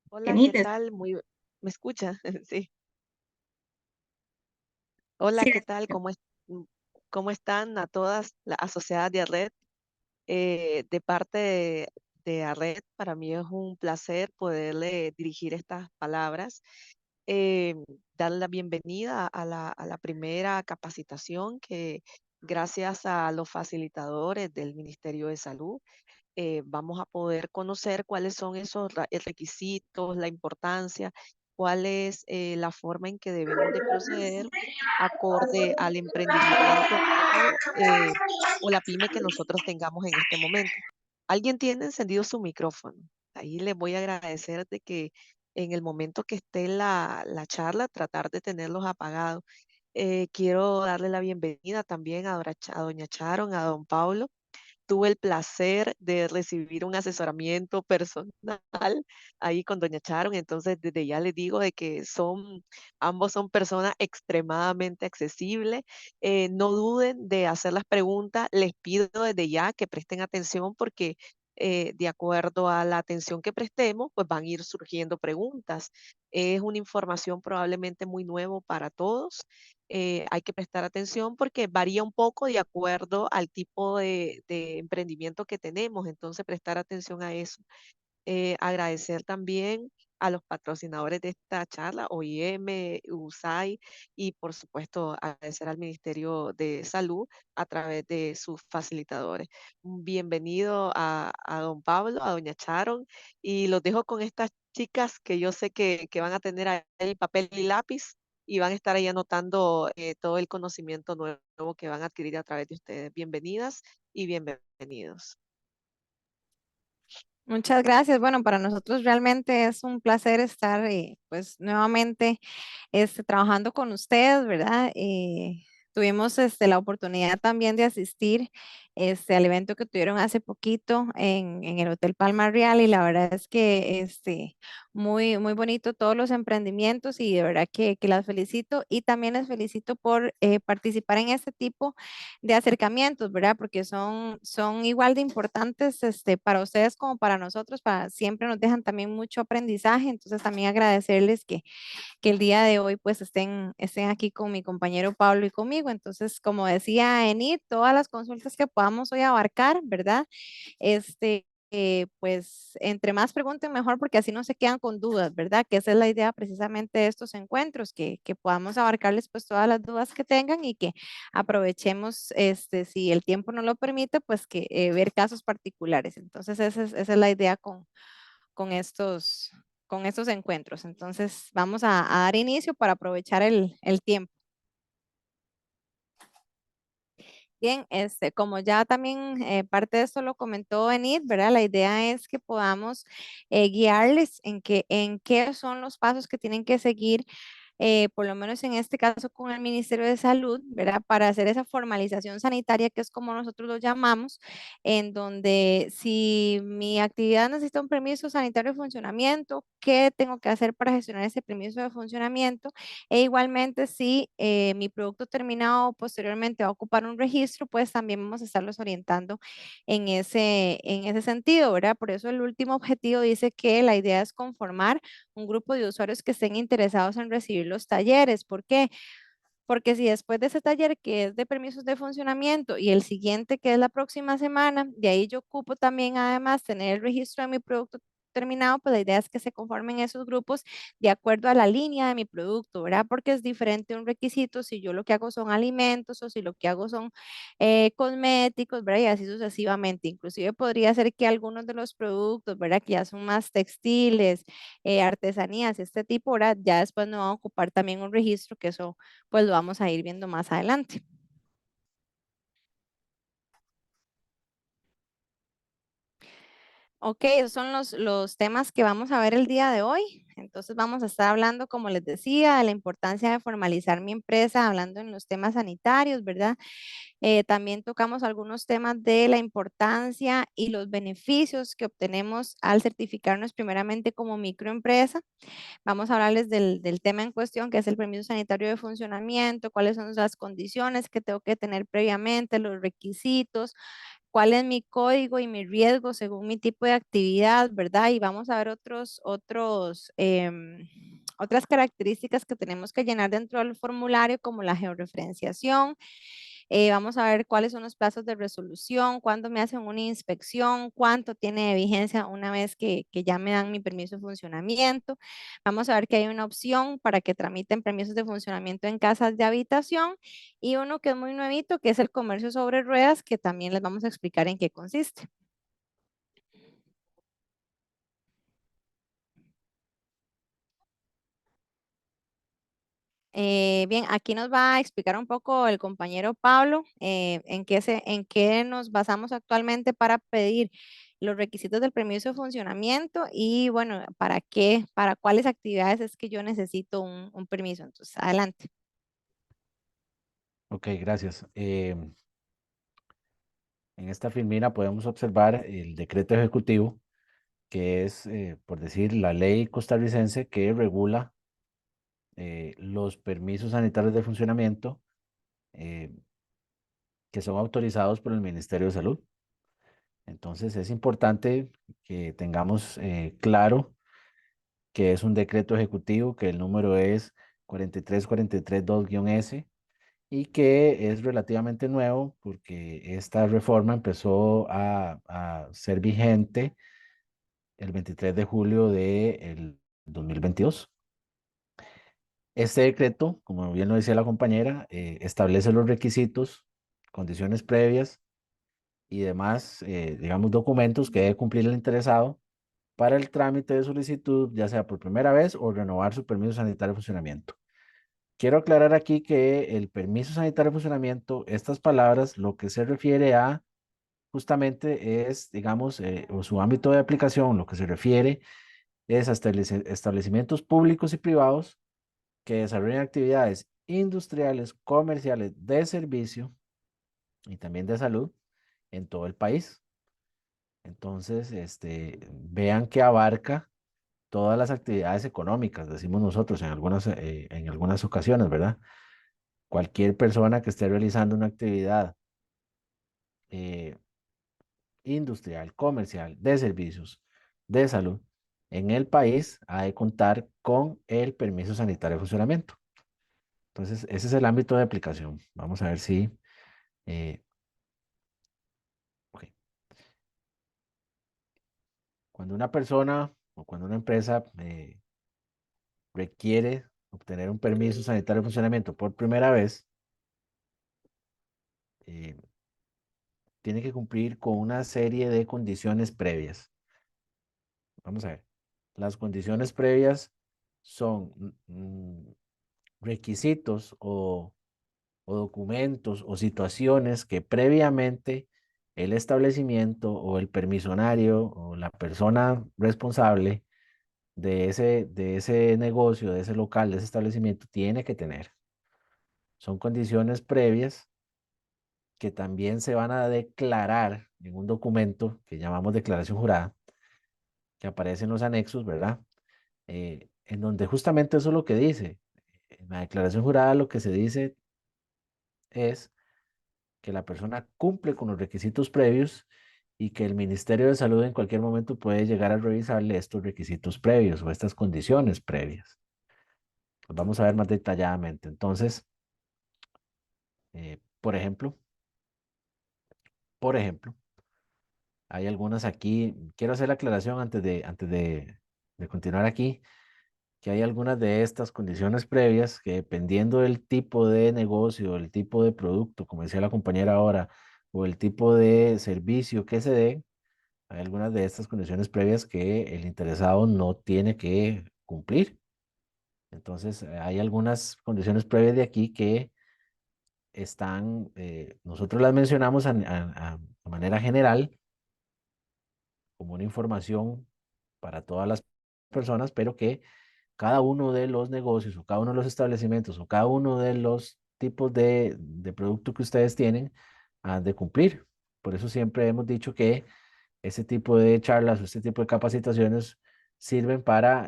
Hola, ¿qué Benites, tal? ¿Me escucha? Sí. Hola, sí, ¿qué tal? ¿Cómo están a todas las asociadas de ARRED? De parte de ARRED, para mí es un placer poderle dirigir estas palabras, eh, darle la bienvenida a la primera capacitación que gracias a los facilitadores del Ministerio de Salud vamos a poder conocer cuáles son esos requisitos, la importancia, cuál es la forma en que debemos de proceder acorde al emprendimiento eh, o la pyme que nosotros tengamos en este momento. ¿Alguien tiene encendido su micrófono? Ahí les voy a agradecer de que en el momento que esté la charla, tratar de tenerlos apagados. Quiero darle la bienvenida también a doña Charon, a don Pablo. Tuve el placer de recibir un asesoramiento personal ahí con doña Charon, entonces desde ya les digo de que ambos son personas extremadamente accesibles. No duden de hacer las preguntas, les pido desde ya que presten atención porque de acuerdo a la atención que prestemos, pues van a ir surgiendo preguntas. Es una información probablemente muy nuevo para todos. Hay que prestar atención porque varía un poco de acuerdo al tipo de emprendimiento que tenemos, entonces prestar atención a eso. Agradecer también a los patrocinadores de esta charla, OIM, USAID, y por supuesto agradecer al Ministerio de Salud a través de sus facilitadores. Bienvenido a don Pablo, a doña Charon, y los dejo con estas chicas que yo sé que van a tener ahí papel y lápiz y van a estar ahí anotando todo el conocimiento nuevo que van a adquirir a través de ustedes. Bienvenidas y bienvenidos. Muchas gracias. Bueno, para nosotros realmente es un placer estar pues nuevamente trabajando con ustedes, ¿verdad? Tuvimos la oportunidad también de asistir al evento que tuvieron hace poquito en el Hotel Palma Real y la verdad es que muy, muy bonito todos los emprendimientos y de verdad que las felicito y también les felicito por participar en este tipo de acercamientos, ¿verdad? Porque son igual de importantes para ustedes como para nosotros, siempre nos dejan también mucho aprendizaje, entonces también agradecerles que el día de hoy pues estén aquí con mi compañero Pablo y conmigo. Entonces, como decía Enid, todas las consultas que podamos hoy abarcar, ¿verdad? Pues entre más pregunten mejor porque así no se quedan con dudas, ¿verdad? Que esa es la idea precisamente de estos encuentros, que podamos abarcarles pues todas las dudas que tengan y que aprovechemos, si el tiempo no lo permite, pues que ver casos particulares. Entonces, esa es la idea con estos, con estos encuentros. Entonces, vamos a dar inicio para aprovechar el tiempo. Bien, como ya también parte de esto lo comentó Enid, ¿verdad? La idea es que podamos guiarles en qué son los pasos que tienen que seguir por lo menos en este caso con el Ministerio de Salud, ¿verdad? Para hacer esa formalización sanitaria, que es como nosotros lo llamamos, en donde si mi actividad necesita un permiso sanitario de funcionamiento, ¿qué tengo que hacer para gestionar ese permiso de funcionamiento? E igualmente, si mi producto terminado posteriormente va a ocupar un registro, pues también vamos a estarlos orientando en ese sentido, ¿verdad? Por eso el último objetivo dice que la idea es conformar un grupo de usuarios que estén interesados en recibir los talleres. ¿Por qué? Porque si después de ese taller que es de permisos de funcionamiento y el siguiente que es la próxima semana, de ahí yo ocupo también además tener el registro de mi producto terminado, pues la idea es que se conformen esos grupos de acuerdo a la línea de mi producto, ¿verdad? Porque es diferente un requisito si yo lo que hago son alimentos o si lo que hago son cosméticos, ¿verdad? Y así sucesivamente. Inclusive podría ser que algunos de los productos, ¿verdad? Que ya son más textiles, artesanías, este tipo, ¿verdad? Ya después no van a ocupar también un registro, que eso pues lo vamos a ir viendo más adelante. Ok, esos son los temas que vamos a ver el día de hoy. Entonces vamos a estar hablando, como les decía, de la importancia de formalizar mi empresa, hablando en los temas sanitarios, ¿verdad? También tocamos algunos temas de la importancia y los beneficios que obtenemos al certificarnos primeramente como microempresa. Vamos a hablarles del tema en cuestión, que es el permiso sanitario de funcionamiento, cuáles son las condiciones que tengo que tener previamente, los requisitos, cuál es mi código y mi riesgo según mi tipo de actividad, ¿verdad? Y vamos a ver otras características que tenemos que llenar dentro del formulario, como la georreferenciación. Vamos a ver cuáles son los plazos de resolución, cuándo me hacen una inspección, cuánto tiene de vigencia una vez que ya me dan mi permiso de funcionamiento. Vamos a ver que hay una opción para que tramiten permisos de funcionamiento en casas de habitación y uno que es muy nuevito, que es el comercio sobre ruedas, que también les vamos a explicar en qué consiste. Bien, aquí nos va a explicar un poco el compañero Pablo en qué nos basamos actualmente para pedir los requisitos del permiso de funcionamiento y bueno, para cuáles actividades es que yo necesito un permiso. Entonces, adelante. Ok, gracias. En esta filmina podemos observar el decreto ejecutivo, que es, por decir, la ley costarricense que regula los permisos sanitarios de funcionamiento eh, que son autorizados por el Ministerio de Salud. Entonces es importante que tengamos claro que es un decreto ejecutivo, que el número es 43432-S y que es relativamente nuevo porque esta reforma empezó a ser vigente el 23 de julio del 2022. Este decreto, como bien lo decía la compañera, establece los requisitos, condiciones previas y demás, digamos, documentos que debe cumplir el interesado para el trámite de solicitud, ya sea por primera vez o renovar su permiso sanitario de funcionamiento. Quiero aclarar aquí que el permiso sanitario de funcionamiento, estas palabras, lo que se refiere a justamente es, digamos, o su ámbito de aplicación, lo que se refiere es a establecimientos públicos y privados que desarrollen actividades industriales, comerciales, de servicio y también de salud en todo el país. Entonces, vean que abarca todas las actividades económicas, decimos nosotros en algunas ocasiones, ¿verdad? Cualquier persona que esté realizando una actividad eh, industrial, comercial, de servicios, de salud, en el país ha de contar con el permiso sanitario de funcionamiento. Entonces, ese es el ámbito de aplicación. Vamos a ver si... eh, ok. Cuando una persona o cuando una empresa requiere obtener un permiso sanitario de funcionamiento por primera vez, eh, tiene que cumplir con una serie de condiciones previas. Vamos a ver. Las condiciones previas son requisitos o documentos o situaciones que previamente el establecimiento o el permisionario o la persona responsable de ese negocio, de ese local, de ese establecimiento tiene que tener. Son condiciones previas que también se van a declarar en un documento que llamamos declaración jurada, que aparece en los anexos, ¿verdad? En donde justamente eso es lo que dice. En la declaración jurada lo que se dice es que la persona cumple con los requisitos previos y que el Ministerio de Salud en cualquier momento puede llegar a revisarle estos requisitos previos o estas condiciones previas. Los vamos a ver más detalladamente. Entonces, por ejemplo, por ejemplo, hay algunas aquí, quiero hacer la aclaración de continuar aquí, que hay algunas de estas condiciones previas que dependiendo del tipo de negocio, el tipo de producto, como decía la compañera ahora, o el tipo de servicio que se dé, hay algunas de estas condiciones previas que el interesado no tiene que cumplir. Entonces, hay algunas condiciones previas de aquí que están, nosotros las mencionamos a manera general como una información para todas las personas, pero que cada uno de los negocios o cada uno de los establecimientos o cada uno de los tipos de producto que ustedes tienen han de cumplir. Por eso siempre hemos dicho que ese tipo de charlas o este tipo de capacitaciones sirven para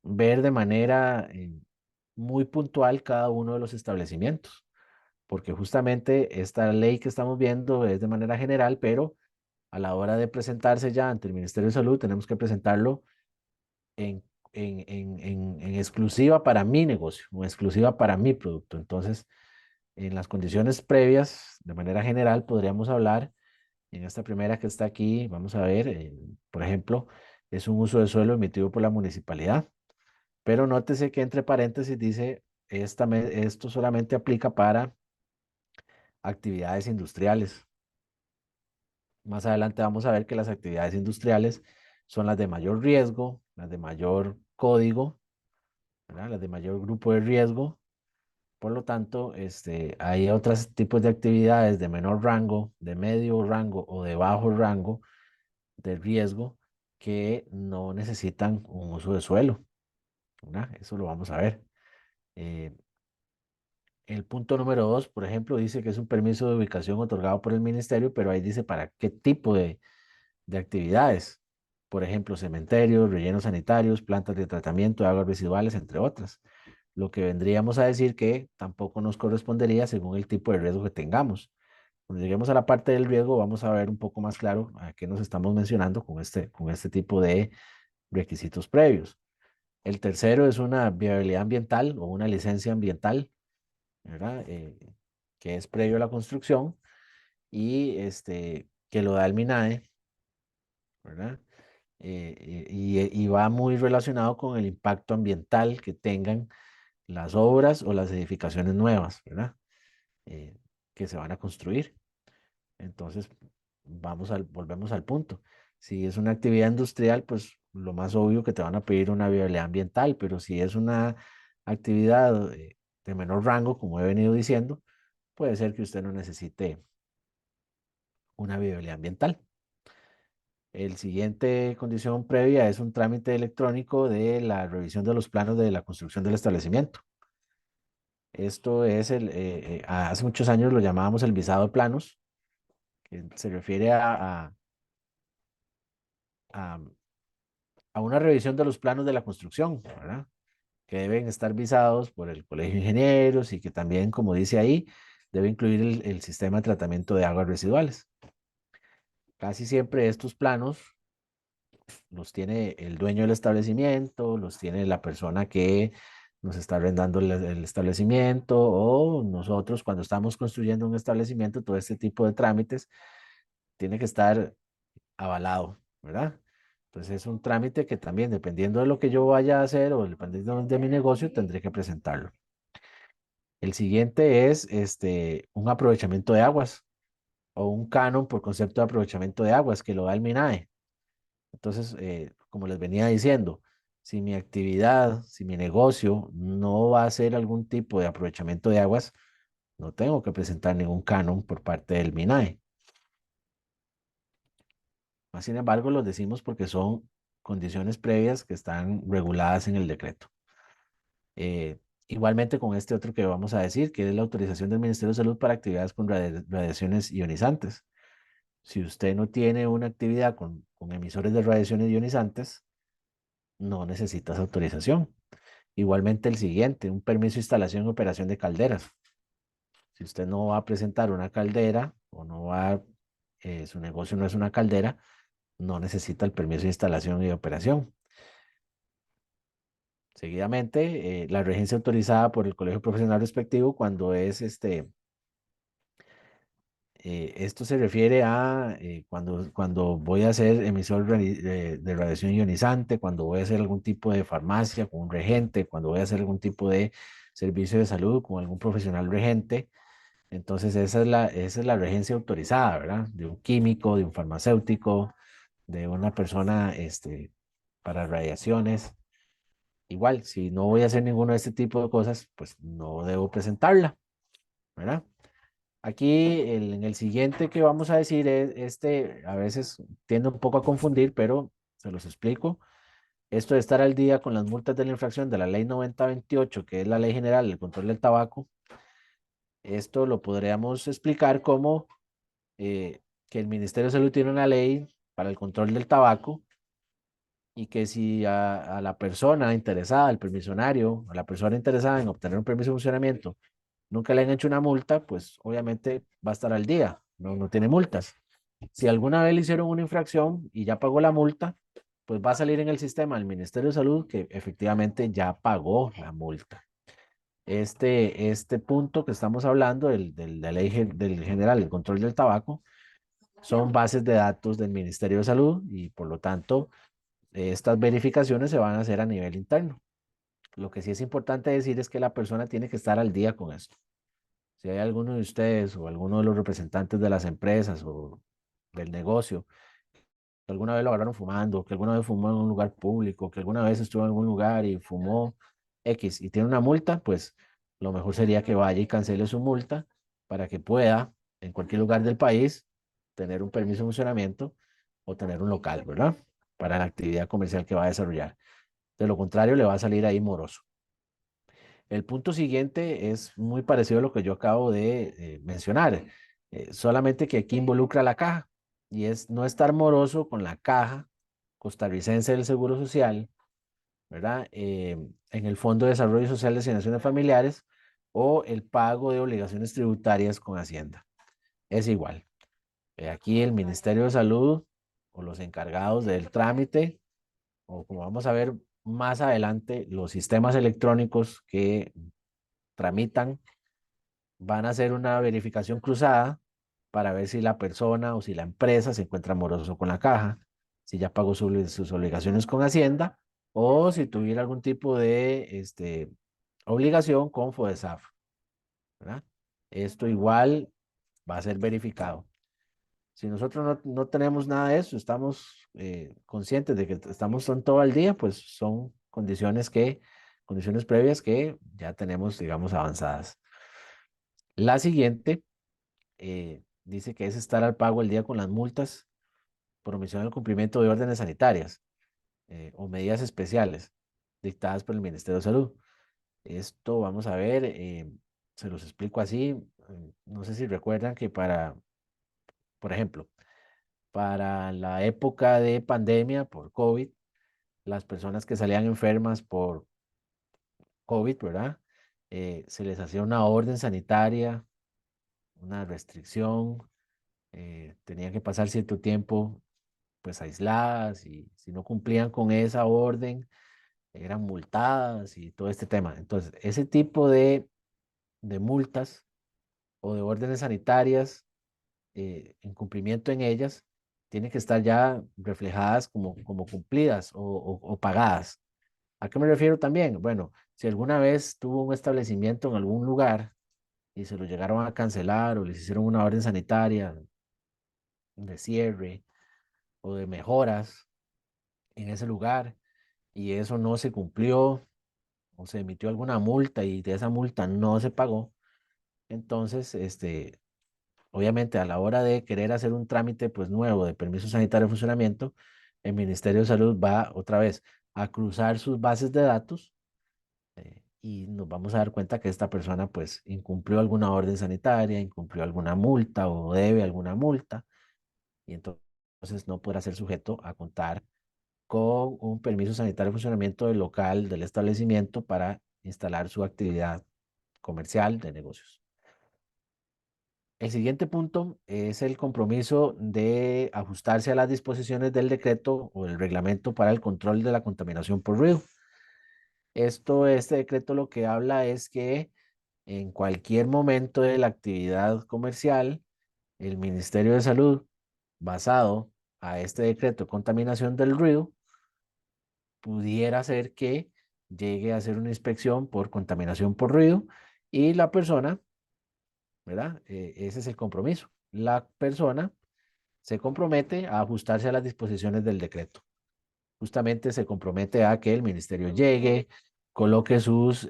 ver de manera muy puntual cada uno de los establecimientos. porque justamente esta ley que estamos viendo es de manera general, pero a la hora de presentarse ya ante el Ministerio de Salud, tenemos que presentarlo en, en exclusiva para mi negocio, o exclusiva para mi producto. Entonces, en las condiciones previas, de manera general, podríamos hablar, en esta primera que está aquí, vamos a ver, por ejemplo, es un uso de suelo emitido por la municipalidad, pero nótese que entre paréntesis dice, esto solamente aplica para actividades industriales. Más adelante vamos a ver que las actividades industriales son las de mayor riesgo, las de mayor código, ¿verdad? Las de mayor grupo de riesgo. Por lo tanto, hay otros tipos de actividades de menor rango, de medio rango o de bajo rango de riesgo que no necesitan un uso de suelo, ¿verdad? Eso lo vamos a ver. Eh, el punto número 2, por ejemplo, dice que es un permiso de ubicación otorgado por el ministerio, pero ahí dice para qué tipo de actividades. Por ejemplo, cementerios, rellenos sanitarios, plantas de tratamiento de aguas residuales, entre otras. Lo que vendríamos a decir que tampoco nos correspondería según el tipo de riesgo que tengamos. Cuando lleguemos a la parte del riesgo, vamos a ver un poco más claro a qué nos estamos mencionando con este tipo de requisitos previos. El tercero es una viabilidad ambiental o una licencia ambiental, ¿verdad? Que es previo a la construcción y que lo da el MINAE, ¿verdad? Y va muy relacionado con el impacto ambiental que tengan las obras o las edificaciones nuevas, ¿verdad? Eh, que se van a construir. Entonces, volvemos al punto. Si es una actividad industrial, pues lo más obvio que te van a pedir una viabilidad ambiental, pero si es una actividad de menor rango, como he venido diciendo, puede ser que usted no necesite una viabilidad ambiental. El siguiente condición previa es un trámite electrónico de la revisión de los planos de la construcción del establecimiento. Esto es hace muchos años lo llamábamos el visado de planos, que se refiere a, a una revisión de los planos de la construcción, ¿verdad? Que deben estar visados por el Colegio de Ingenieros y que también, como dice ahí, debe incluir el sistema de tratamiento de aguas residuales. Casi siempre estos planos los tiene el dueño del establecimiento, los tiene la persona que nos está arrendando el establecimiento o nosotros cuando estamos construyendo un establecimiento, todo este tipo de trámites tiene que estar avalado, ¿verdad? Entonces es un trámite que también, dependiendo de lo que yo vaya a hacer o dependiendo de mi negocio, tendré que presentarlo. El siguiente es un aprovechamiento de aguas o un canon por concepto de aprovechamiento de aguas que lo da el MINAE. Entonces, como les venía diciendo, si mi actividad, si mi negocio no va a hacer algún tipo de aprovechamiento de aguas, no tengo que presentar ningún canon por parte del MINAE. Más sin embargo, los decimos porque son condiciones previas que están reguladas en el decreto. Eh, Igualmente con este otro que vamos a decir, que es la autorización del Ministerio de Salud para actividades con radiaciones ionizantes. Si usted no tiene una actividad con emisores de radiaciones ionizantes, no necesita esa autorización. Igualmente el siguiente, un permiso de instalación y operación de calderas. Si usted no va a presentar una caldera o no va, su negocio no es una caldera, no necesita el permiso de instalación y de operación. Seguidamente, la regencia autorizada por el colegio profesional respectivo cuando es esto se refiere a cuando voy a ser emisor de radiación ionizante, cuando voy a hacer algún tipo de farmacia con un regente, cuando voy a hacer algún tipo de servicio de salud con algún profesional regente. Entonces, esa es la regencia autorizada, ¿verdad? De un químico, de un farmacéutico, de una persona para radiaciones. Igual, si no voy a hacer ninguno de este tipo de cosas, pues no debo presentarla, ¿verdad? Aquí en el siguiente que vamos a decir es a veces tiende un poco a confundir, pero se los explico. Esto de estar al día con las multas de la infracción de la ley 9028, que es la ley general del control del tabaco, esto lo podríamos explicar como que el Ministerio de Salud tiene una ley para el control del tabaco y que si a la persona interesada, al permisionario, a la persona interesada en obtener un permiso de funcionamiento, nunca le han hecho una multa, pues obviamente va a estar al día, no tiene multas. Si alguna vez le hicieron una infracción y ya pagó la multa, pues va a salir en el sistema del Ministerio de Salud que efectivamente ya pagó la multa. Este punto que estamos hablando de la ley del general, el control del tabaco, son bases de datos del Ministerio de Salud y por lo tanto estas verificaciones se van a hacer a nivel interno. Lo que sí es importante decir es que la persona tiene que estar al día con esto. Si hay alguno de ustedes o alguno de los representantes de las empresas o del negocio que alguna vez lo agarraron fumando, que alguna vez fumó en un lugar público, que alguna vez estuvo en algún lugar y fumó X y tiene una multa, pues lo mejor sería que vaya y cancele su multa para que pueda en cualquier lugar del país tener un permiso de funcionamiento o tener un local, ¿verdad? Para la actividad comercial que va a desarrollar. De lo contrario, le va a salir ahí moroso. El punto siguiente es muy parecido a lo que yo acabo de mencionar, solamente que aquí involucra la caja y es no estar moroso con la caja costarricense del Seguro Social, ¿verdad? En el Fondo de Desarrollo Social de Asignaciones Familiares o el pago de obligaciones tributarias con Hacienda. Es igual. Aquí el Ministerio de Salud o los encargados del trámite, o como vamos a ver más adelante, los sistemas electrónicos que tramitan van a hacer una verificación cruzada para ver si la persona o si la empresa se encuentra moroso con la caja, si ya pagó sus obligaciones con Hacienda o si tuviera algún tipo de obligación con FODESAF, ¿verdad? Esto igual va a ser verificado. Si nosotros no tenemos nada de eso, estamos conscientes de que estamos son todo el día, pues son condiciones previas que ya tenemos, digamos, avanzadas. La siguiente dice que es estar al pago el día con las multas por omisión del cumplimiento de órdenes sanitarias o medidas especiales dictadas por el Ministerio de Salud. Esto vamos a ver, se los explico así. No sé si recuerdan que por ejemplo, para la época de pandemia por COVID, las personas que salían enfermas por COVID, ¿verdad? Se les hacía una orden sanitaria, una restricción, tenían que pasar cierto tiempo pues aisladas y si no cumplían con esa orden eran multadas y todo este tema. Entonces, ese tipo de multas o de órdenes sanitarias, incumplimiento en ellas, tienen que estar ya reflejadas como cumplidas o pagadas. ¿A qué me refiero también? Bueno, si alguna vez tuvo un establecimiento en algún lugar y se lo llegaron a cancelar o les hicieron una orden sanitaria de cierre o de mejoras en ese lugar y eso no se cumplió o se emitió alguna multa y de esa multa no se pagó, entonces, obviamente a la hora de querer hacer un trámite pues nuevo de permiso sanitario de funcionamiento, el Ministerio de Salud va otra vez a cruzar sus bases de datos y nos vamos a dar cuenta que esta persona pues incumplió alguna orden sanitaria, incumplió alguna multa o debe alguna multa y entonces no podrá ser sujeto a contar con un permiso sanitario de funcionamiento del local, del establecimiento para instalar su actividad comercial de negocios. El siguiente punto es el compromiso de ajustarse a las disposiciones del decreto o del reglamento para el control de la contaminación por ruido. Este decreto lo que habla es que en cualquier momento de la actividad comercial, el Ministerio de Salud, basado a este decreto de contaminación del ruido, pudiera ser que llegue a hacer una inspección por contaminación por ruido y la persona, ¿verdad? Ese es el compromiso. La persona se compromete a ajustarse a las disposiciones del decreto. Justamente se compromete a que el ministerio llegue, coloque sus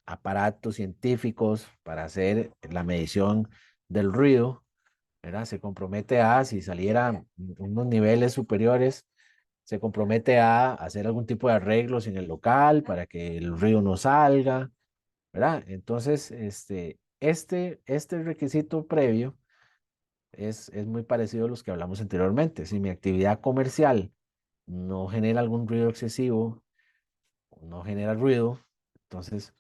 aparatos científicos para hacer la medición del ruido, ¿verdad? Se compromete a, si saliera unos niveles superiores, se compromete a hacer algún tipo de arreglos en el local para que el ruido no salga, ¿verdad? Entonces, este requisito previo es muy parecido a los que hablamos anteriormente. Si mi actividad comercial no genera algún ruido excesivo, no genera ruido, Entonces,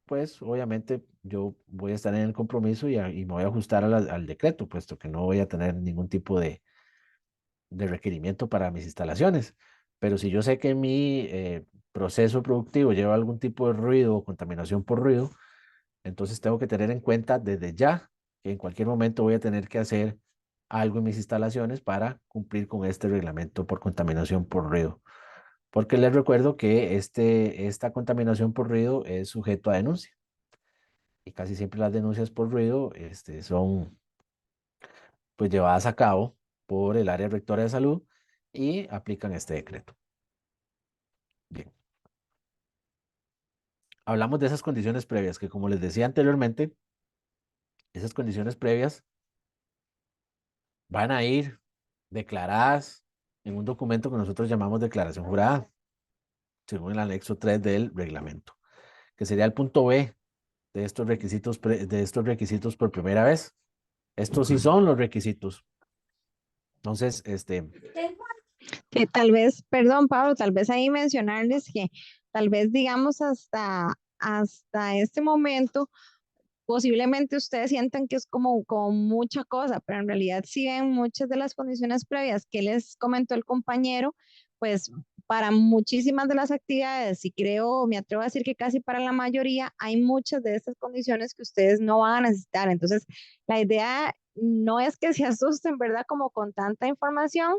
pues obviamente yo voy a estar en el compromiso y me voy a ajustar al decreto, puesto que no voy a tener ningún tipo de requerimiento para mis instalaciones. Pero si yo sé que mi proceso productivo lleva algún tipo de ruido o contaminación por ruido, entonces tengo que tener en cuenta desde ya que en cualquier momento voy a tener que hacer algo en mis instalaciones para cumplir con este reglamento por contaminación por ruido. Porque les recuerdo que esta contaminación por ruido es sujeto a denuncia. Y casi siempre las denuncias por ruido son pues llevadas a cabo por el área rectora de salud y aplican este decreto. Bien, hablamos de esas condiciones previas que como les decía anteriormente, esas condiciones previas van a ir declaradas en un documento que nosotros llamamos declaración jurada, según el anexo 3 del reglamento, que sería el punto B de estos requisitos, de estos requisitos por primera vez. Estos sí son los requisitos. Entonces, Que tal vez, perdón, Pablo, tal vez ahí mencionarles que tal vez digamos hasta este momento posiblemente ustedes sientan que es como mucha cosa, pero en realidad si ven muchas de las condiciones previas que les comentó el compañero, pues para muchísimas de las actividades, y creo, me atrevo a decir que casi para la mayoría, hay muchas de estas condiciones que ustedes no van a necesitar. Entonces, la idea no es que se asusten, ¿verdad? Como con tanta información,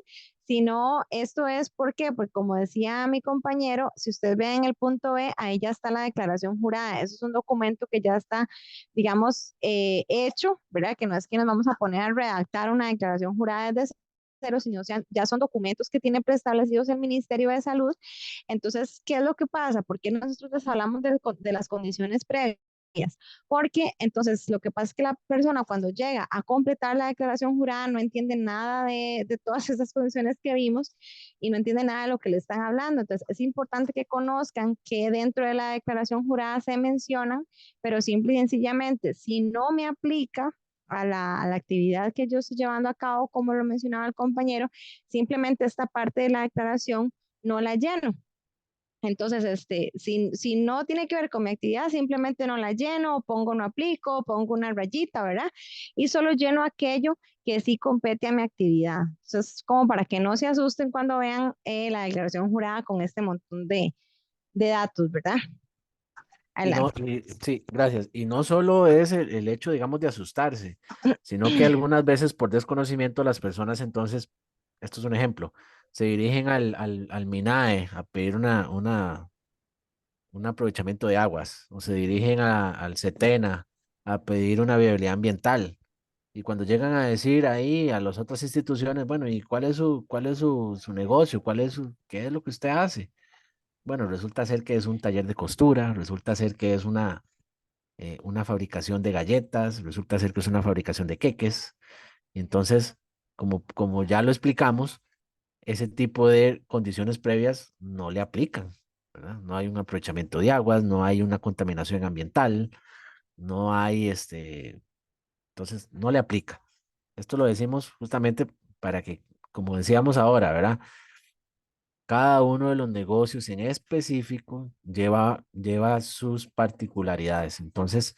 sino esto es, ¿por qué? Porque como decía mi compañero, si ustedes ven en el punto B, ahí ya está la declaración jurada. Eso es un documento que ya está, digamos, hecho, ¿verdad? Que no es que nos vamos a poner a redactar una declaración jurada desde cero, sino ya son documentos que tiene preestablecidos el Ministerio de Salud. Entonces, ¿qué es lo que pasa? ¿Por qué nosotros les hablamos de las condiciones previas? Porque entonces lo que pasa es que la persona cuando llega a completar la declaración jurada no entiende nada de todas esas condiciones que vimos y no entiende nada de lo que le están hablando. Entonces es importante que conozcan que dentro de la declaración jurada se mencionan, pero simple y sencillamente, si no me aplica a la actividad que yo estoy llevando a cabo, como lo mencionaba el compañero, simplemente esta parte de la declaración no la lleno. Entonces, si no tiene que ver con mi actividad, simplemente no la lleno, pongo no aplico, pongo una rayita, ¿verdad? Y solo lleno aquello que sí compete a mi actividad. Entonces, como para que no se asusten cuando vean la declaración jurada con este montón de datos, ¿verdad? y no, Adelante. sí, gracias. Y no solo es el hecho, digamos, de asustarse, sino que algunas veces por desconocimiento las personas entonces, esto es un ejemplo, se dirigen al MINAE a pedir un aprovechamiento de aguas, o se dirigen al CETENA a pedir una viabilidad ambiental. Y cuando llegan a decir ahí a las otras instituciones, bueno, ¿y cuál es su negocio? ¿Qué es lo que usted hace? Bueno, resulta ser que es un taller de costura, resulta ser que es una fabricación de galletas, resulta ser que es una fabricación de queques. Y entonces, como ya lo explicamos, ese tipo de condiciones previas no le aplican, ¿verdad? No hay un aprovechamiento de aguas, no hay una contaminación ambiental, no hay entonces no le aplica. Esto lo decimos justamente para que, como decíamos ahora, ¿verdad? Cada uno de los negocios en específico lleva sus particularidades. Entonces,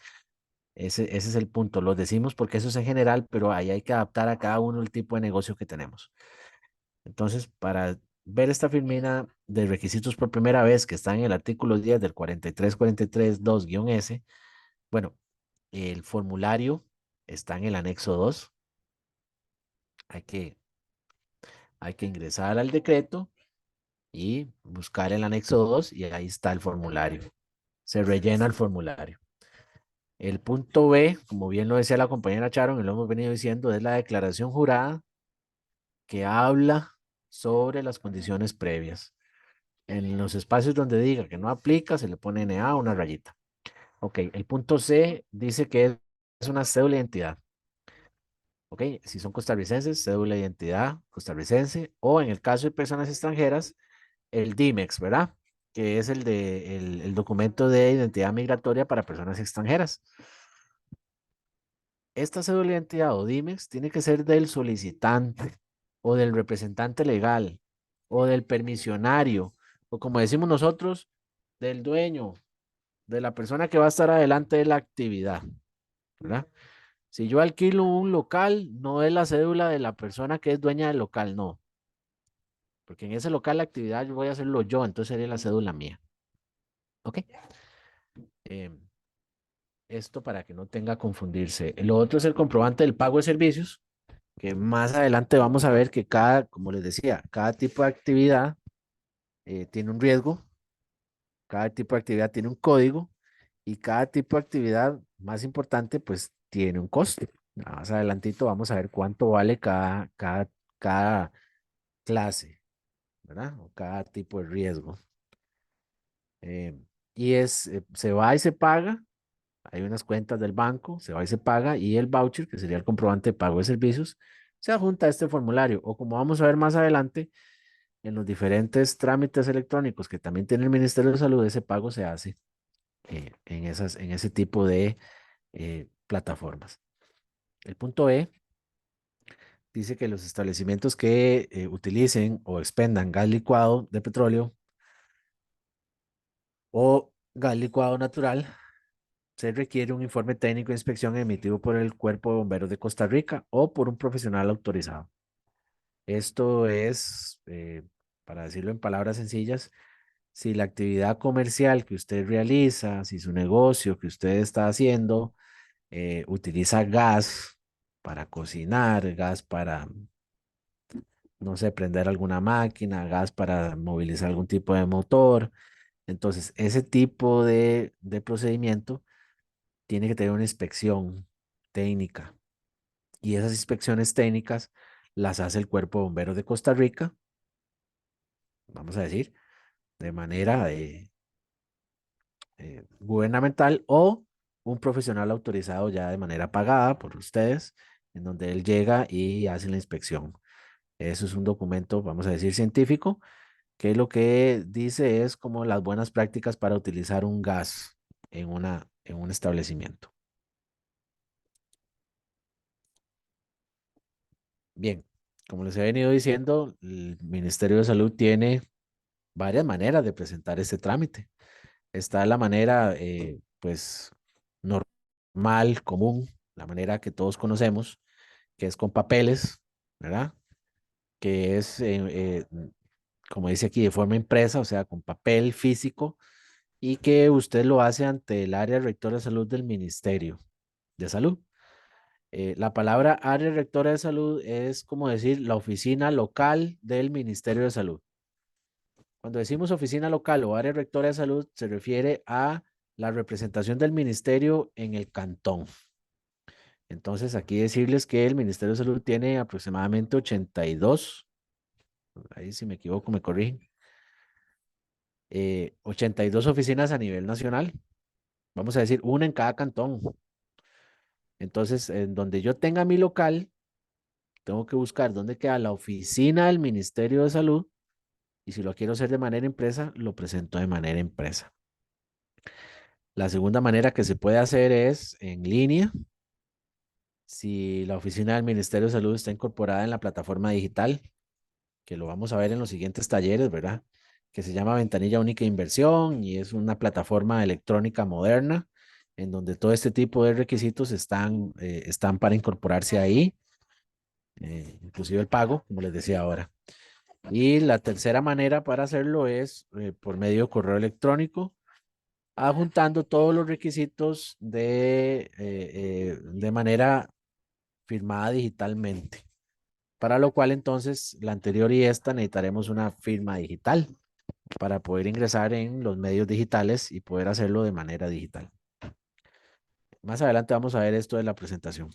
ese es el punto. Lo decimos porque eso es en general, pero ahí hay que adaptar a cada uno el tipo de negocio que tenemos. Entonces, para ver esta firmina de requisitos por primera vez que está en el artículo 10 del 43.43.2-S, bueno, el formulario está en el anexo 2. Hay que, hay que ingresar al decreto y buscar el anexo 2 y ahí está el formulario. Se rellena el formulario. El punto B, como bien lo decía la compañera Charon, y lo hemos venido diciendo, es la declaración jurada que habla sobre las condiciones previas. En los espacios donde diga que no aplica, se le pone NA una rayita. Ok, el punto C dice que es una cédula de identidad. Ok, si son costarricenses, cédula de identidad costarricense, o en el caso de personas extranjeras, el DIMEX, ¿verdad? Que es el documento de identidad migratoria para personas extranjeras. Esta cédula de identidad o DIMEX tiene que ser del solicitante o del representante legal o del permisionario o como decimos nosotros, del dueño. de la persona que va a estar adelante de la actividad, ¿verdad? Si yo alquilo un local, no es la cédula de la persona que es dueña del local, no. Porque en ese local la actividad yo voy a hacerlo yo, entonces sería la cédula mía. ¿Ok? Em, Esto para que no tenga confundirse. Lo otro es el comprobante del pago de servicios, que más adelante vamos a ver que cada, como les decía, cada tipo de actividad tiene un riesgo, cada tipo de actividad tiene un código y cada tipo de actividad, más importante, pues tiene un costo. Más adelantito vamos a ver cuánto vale cada clase, ¿verdad? O cada tipo de riesgo. Eh, se va y se paga. Hay unas cuentas del banco, se va y se paga, y el voucher, que sería el comprobante de pago de servicios, se adjunta a este formulario. O como vamos a ver más adelante, en los diferentes trámites electrónicos que también tiene el Ministerio de Salud, ese pago se hace en ese tipo de plataformas. El punto E dice que los establecimientos que utilicen o expendan gas licuado de petróleo o gas licuado natural, se requiere un informe técnico de inspección emitido por el Cuerpo de Bomberos de Costa Rica o por un profesional autorizado. Esto es, para decirlo en palabras sencillas, si la actividad comercial que usted realiza, si su negocio que usted está haciendo utiliza gas para cocinar, gas para, no sé, prender alguna máquina, gas para movilizar algún tipo de motor. Entonces, ese tipo de procedimiento tiene que tener una inspección técnica y esas inspecciones técnicas las hace el Cuerpo de Bomberos de Costa Rica, vamos a decir, de manera gubernamental o un profesional autorizado ya de manera pagada por ustedes, en donde él llega y hace la inspección. Eso es un documento, vamos a decir, científico, que lo que dice es como las buenas prácticas para utilizar un gas en un establecimiento. Bien, como les he venido diciendo, el Ministerio de Salud tiene varias maneras de presentar este trámite. Está la manera, pues, normal, común, la manera que todos conocemos, que es con papeles, ¿verdad? Que es, como dice aquí, de forma impresa, o sea, con papel físico, y que usted lo hace ante el área rectora de salud del Ministerio de Salud. La palabra área rectora de salud es como decir la oficina local del Ministerio de Salud. Cuando decimos oficina local o área rectora de salud, se refiere a la representación del ministerio en el cantón. Entonces, aquí decirles que el Ministerio de Salud tiene aproximadamente 82, ahí si me equivoco me corrigen, 82 oficinas a nivel nacional. Vamos a decir una en cada cantón. Entonces, en donde yo tenga mi local, tengo que buscar dónde queda la oficina del Ministerio de Salud y si lo quiero hacer de manera impresa, lo presento de manera impresa. La segunda manera que se puede hacer es en línea. Si la oficina del Ministerio de Salud está incorporada en la plataforma digital, que lo vamos a ver en los siguientes talleres, ¿verdad? Que se llama Ventanilla Única de Inversión y es una plataforma electrónica moderna en donde todo este tipo de requisitos están para incorporarse ahí, inclusive el pago, como les decía ahora. Y la tercera manera para hacerlo es por medio de correo electrónico, adjuntando todos los requisitos de manera firmada digitalmente. Para lo cual entonces la anterior y esta necesitaremos una firma digital para poder ingresar en los medios digitales y poder hacerlo de manera digital. Más adelante vamos a ver esto de la presentación.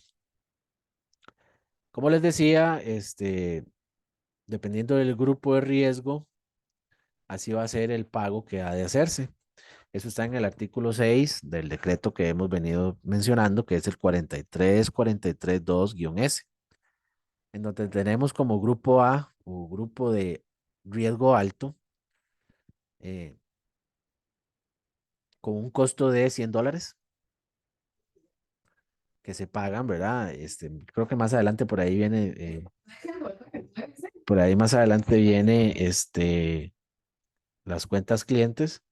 Como les decía, dependiendo del grupo de riesgo, así va a ser el pago que ha de hacerse. Eso está en el artículo 6 del decreto que hemos venido mencionando, que es el 43432-S, en donde tenemos como grupo A o grupo de riesgo alto, eh, con un costo de $100 que se pagan, ¿verdad? Creo que más adelante por ahí viene, por ahí más adelante viene, las cuentas clientes.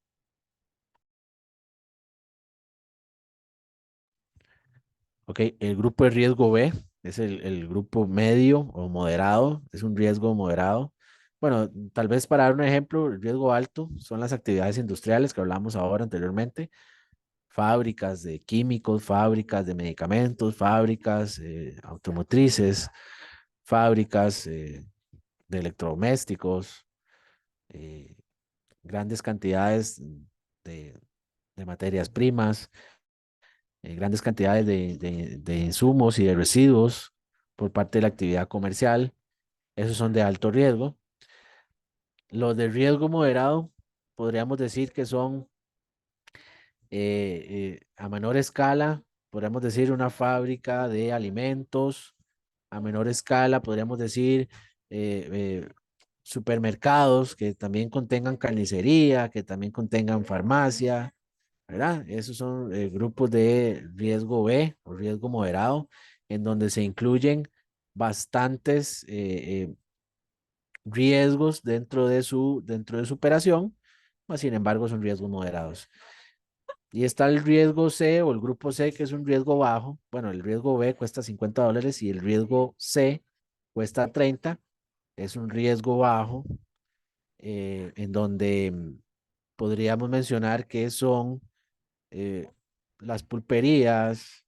Ok, el grupo de riesgo B es el grupo medio o moderado, es un riesgo moderado. Bueno, tal vez para dar un ejemplo, el riesgo alto son las actividades industriales que hablamos ahora anteriormente, fábricas de químicos, fábricas de medicamentos, fábricas automotrices, fábricas de electrodomésticos, eh, grandes cantidades de, de materias primas, grandes cantidades de insumos y de residuos por parte de la actividad comercial. Esos son de alto riesgo. Los de riesgo moderado, podríamos decir que son a menor escala, podríamos decir una fábrica de alimentos, a menor escala, podríamos decir eh, eh, supermercados que también contengan carnicería, que también contengan farmacia, ¿verdad? Esos son grupos de riesgo B o riesgo moderado, en donde se incluyen bastantes riesgos dentro de su operación, mas sin embargo son riesgos moderados. Y está el riesgo C o el grupo C, que es un riesgo bajo. Bueno, el riesgo B cuesta $50 y el riesgo C cuesta 30. Es un riesgo bajo en donde podríamos mencionar que son eh, las pulperías,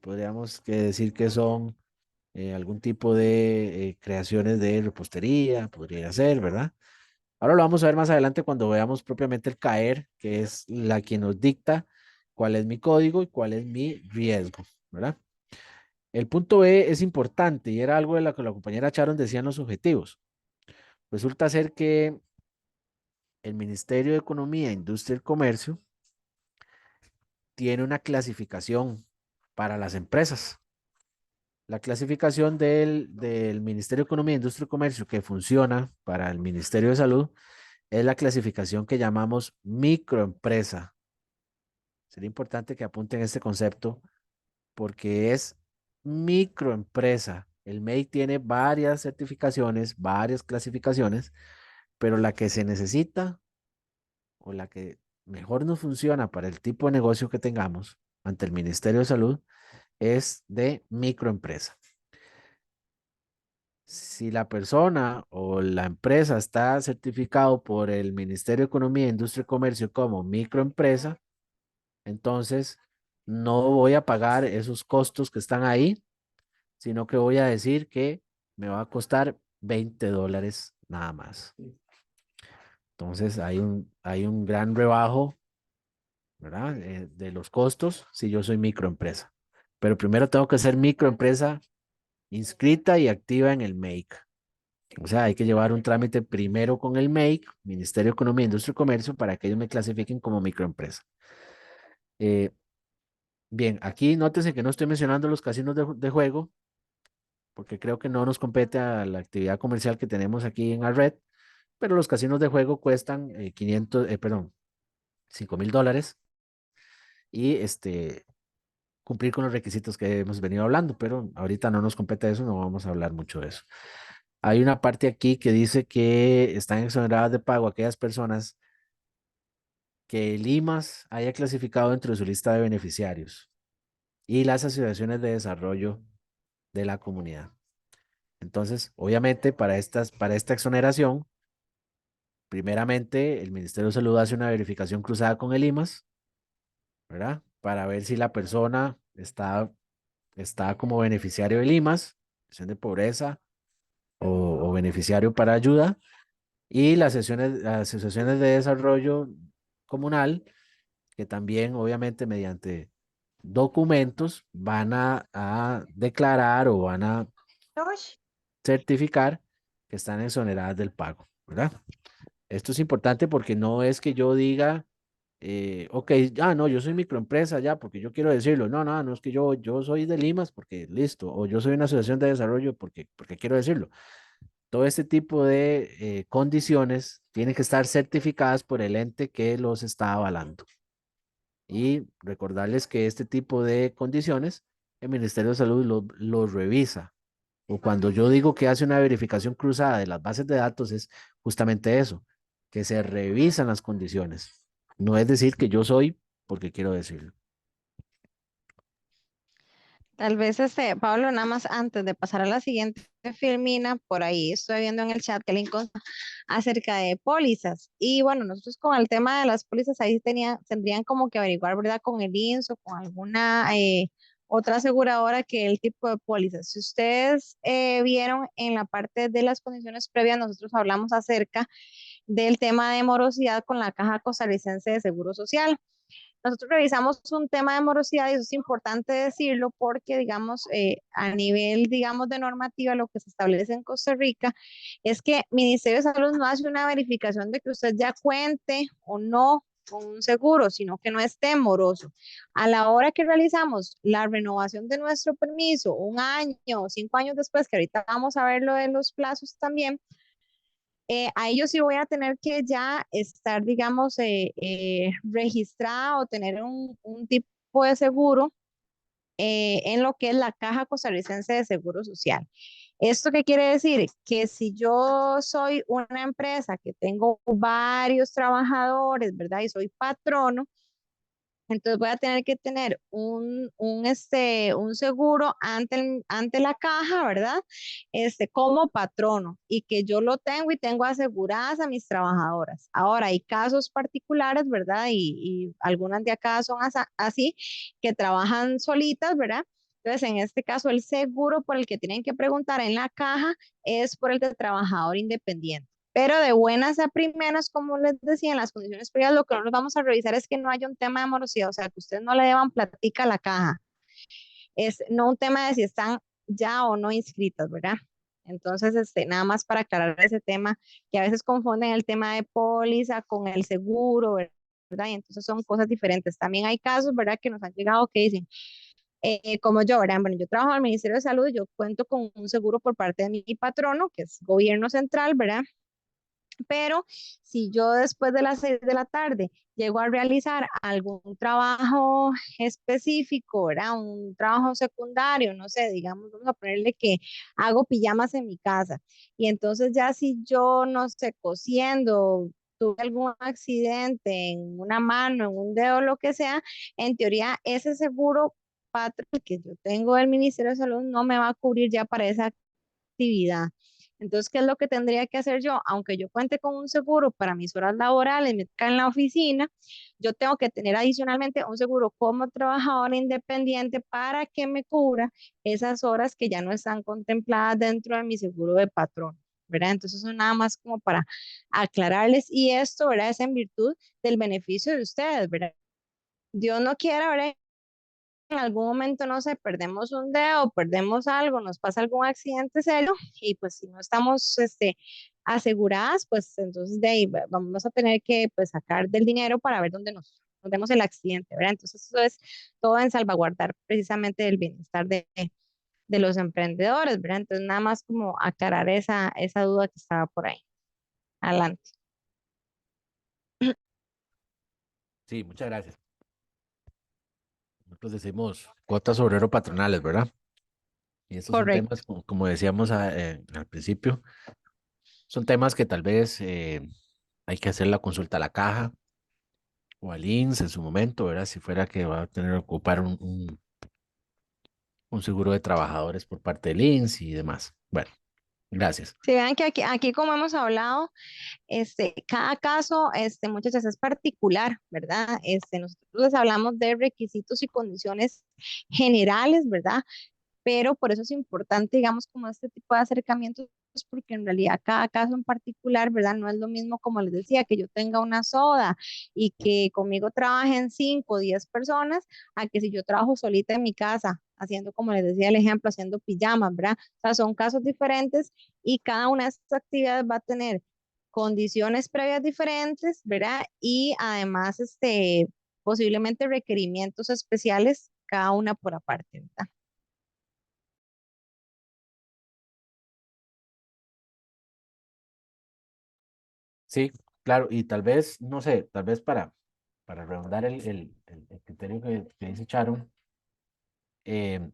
podríamos decir que son algún tipo de creaciones de repostería, podría ser, ¿verdad? Ahora lo vamos a ver más adelante cuando veamos propiamente el CAER, que es la que nos dicta cuál es mi código y cuál es mi riesgo, ¿verdad? El punto B es importante y era algo de lo que la compañera Charon decía en los objetivos. Resulta ser que el Ministerio de Economía, Industria y Comercio tiene una clasificación para las empresas. La clasificación del Ministerio de Economía, Industria y Comercio que funciona para el Ministerio de Salud es la clasificación que llamamos microempresa. Sería importante que apunten este concepto porque es microempresa. El MEI tiene varias certificaciones, varias clasificaciones, pero la que se necesita o la que mejor nos funciona para el tipo de negocio que tengamos ante el Ministerio de Salud es de microempresa. Si la persona o la empresa está certificado por el Ministerio de Economía, Industria y Comercio como microempresa, entonces no voy a pagar esos costos que están ahí, sino que voy a decir que me va a costar $20 nada más. Entonces hay un gran rebajo, ¿verdad? De los costos si yo soy microempresa. Pero primero tengo que ser microempresa inscrita y activa en el MAKE. O sea, hay que llevar un trámite primero con el MAKE, Ministerio de Economía, Industria y Comercio, para que ellos me clasifiquen como microempresa. Eh, bien, aquí nótese que no estoy mencionando los casinos de juego, porque creo que no nos compete a la actividad comercial que tenemos aquí en la red, pero los casinos de juego cuestan 500, perdón, $5,000 y cumplir con los requisitos que hemos venido hablando, pero ahorita no nos compete eso, no vamos a hablar mucho de eso. Hay una parte aquí que dice que están exoneradas de pago aquellas personas que el IMAS haya clasificado dentro de su lista de beneficiarios y las asociaciones de desarrollo de la comunidad. Entonces, obviamente, para esta exoneración, primeramente, el Ministerio de Salud hace una verificación cruzada con el IMAS, ¿verdad? Para ver si la persona está como beneficiario del IMAS, situación de pobreza o beneficiario para ayuda, y las asociaciones de desarrollo comunal, que también, obviamente, mediante documentos van a declarar o van a certificar que están exoneradas del pago, ¿verdad? Esto es importante porque no es que yo diga, ok, no, yo soy microempresa ya porque yo quiero decirlo. No, no, no es que yo soy de Limas porque listo, o yo soy una asociación de desarrollo porque quiero decirlo. Todo este tipo de condiciones tienen que estar certificadas por el ente que los está avalando. Y recordarles que este tipo de condiciones, el Ministerio de Salud los revisa. O cuando yo digo que hace una verificación cruzada de las bases de datos, es justamente eso, que se revisan las condiciones. No es decir que yo soy porque quiero decirlo. Tal vez Pablo, nada más antes de pasar a la siguiente filmina, por ahí estoy viendo en el chat que le encontré acerca de pólizas. Y bueno, nosotros con el tema de las pólizas ahí tendrían como que averiguar, ¿verdad? Con el INSS o con alguna otra aseguradora que el tipo de pólizas. Si ustedes vieron en la parte de las condiciones previas, nosotros hablamos acerca del tema de morosidad con la Caja Costarricense de Seguro Social. Nosotros revisamos un tema de morosidad y eso es importante decirlo porque, digamos, a nivel, digamos, de normativa, lo que se establece en Costa Rica es que Ministerio de Salud no hace una verificación de que usted ya cuente o no con un seguro, sino que no esté moroso. A la hora que realizamos la renovación de nuestro permiso, un año o 5 años después, que ahorita vamos a ver lo de los plazos también, a ellos sí voy a tener que ya estar, digamos, registrada o tener un tipo de seguro en lo que es la Caja Costarricense de Seguro Social. ¿Esto qué quiere decir? Que si yo soy una empresa que tengo varios trabajadores, ¿verdad? Y soy patrono, entonces voy a tener que tener un seguro ante la caja, ¿verdad? Como patrono y que yo lo tengo y tengo aseguradas a mis trabajadoras. Ahora, hay casos particulares, ¿verdad? Y algunas de acá son así, que trabajan solitas, ¿verdad? Entonces, en este caso, el seguro por el que tienen que preguntar en la caja es por el de trabajador independiente. Pero de buenas a primeras, como les decía, en las condiciones previas, lo que nosotros vamos a revisar es que no haya un tema de morosidad, o sea, que ustedes no le deban platica a la caja. Es no un tema de si están ya o no inscritas, ¿verdad? Entonces, nada más para aclarar ese tema, que a veces confunden el tema de póliza con el seguro, ¿verdad? Y entonces son cosas diferentes. También hay casos, ¿verdad?, que nos han llegado que dicen, como yo, ¿verdad? Bueno, yo trabajo en el Ministerio de Salud, yo cuento con un seguro por parte de mi patrono, que es gobierno central, ¿verdad? Pero si yo después de las 6 de la tarde llego a realizar algún trabajo específico, ¿verdad? Un trabajo secundario, no sé, digamos, vamos a ponerle que hago pijamas en mi casa. Y entonces ya si yo, no sé, cosiendo, tuve algún accidente en una mano, en un dedo, lo que sea, en teoría ese seguro patro que yo tengo del Ministerio de Salud no me va a cubrir ya para esa actividad. Entonces, ¿qué es lo que tendría que hacer yo? Aunque yo cuente con un seguro para mis horas laborales, me toca en la oficina, yo tengo que tener adicionalmente un seguro como trabajadora independiente para que me cubra esas horas que ya no están contempladas dentro de mi seguro de patrón, ¿verdad? Entonces, eso nada más como para aclararles y esto, ¿verdad? Es en virtud del beneficio de ustedes, ¿verdad? Dios no quiera, ¿verdad? En algún momento, no sé, perdemos un dedo, perdemos algo, nos pasa algún accidente serio y pues si no estamos aseguradas, pues entonces de ahí vamos a tener que pues sacar del dinero para ver dónde nos demos el accidente, ¿verdad? Entonces eso es todo en salvaguardar precisamente el bienestar de los emprendedores, ¿verdad? Entonces nada más como aclarar esa duda que estaba por ahí. Adelante. Sí, muchas gracias. Nosotros decimos cuotas obrero patronales, ¿verdad? Y estos son temas, Correcto. como decíamos al principio, son temas que tal vez hay que hacer la consulta a la caja o al INSS en su momento, ¿verdad? Si fuera que va a tener que ocupar un seguro de trabajadores por parte del INSS y demás. Bueno, gracias. Si vean que aquí como hemos hablado, cada caso, muchachas, es particular, ¿verdad? Nosotros les hablamos de requisitos y condiciones generales, ¿verdad? Pero por eso es importante, digamos, como este tipo de acercamientos, porque en realidad cada caso en particular, ¿verdad? No es lo mismo, como les decía, que yo tenga una soda y que conmigo trabajen 5 o 10 personas, a que si yo trabajo solita en mi casa, haciendo, como les decía el ejemplo, haciendo pijamas, ¿verdad? O sea, son casos diferentes y cada una de estas actividades va a tener condiciones previas diferentes, ¿verdad? Y además, posiblemente requerimientos especiales, cada una por aparte, ¿verdad? Sí, claro, y tal vez, no sé, tal vez para redondar el criterio que dice Sharon, eh,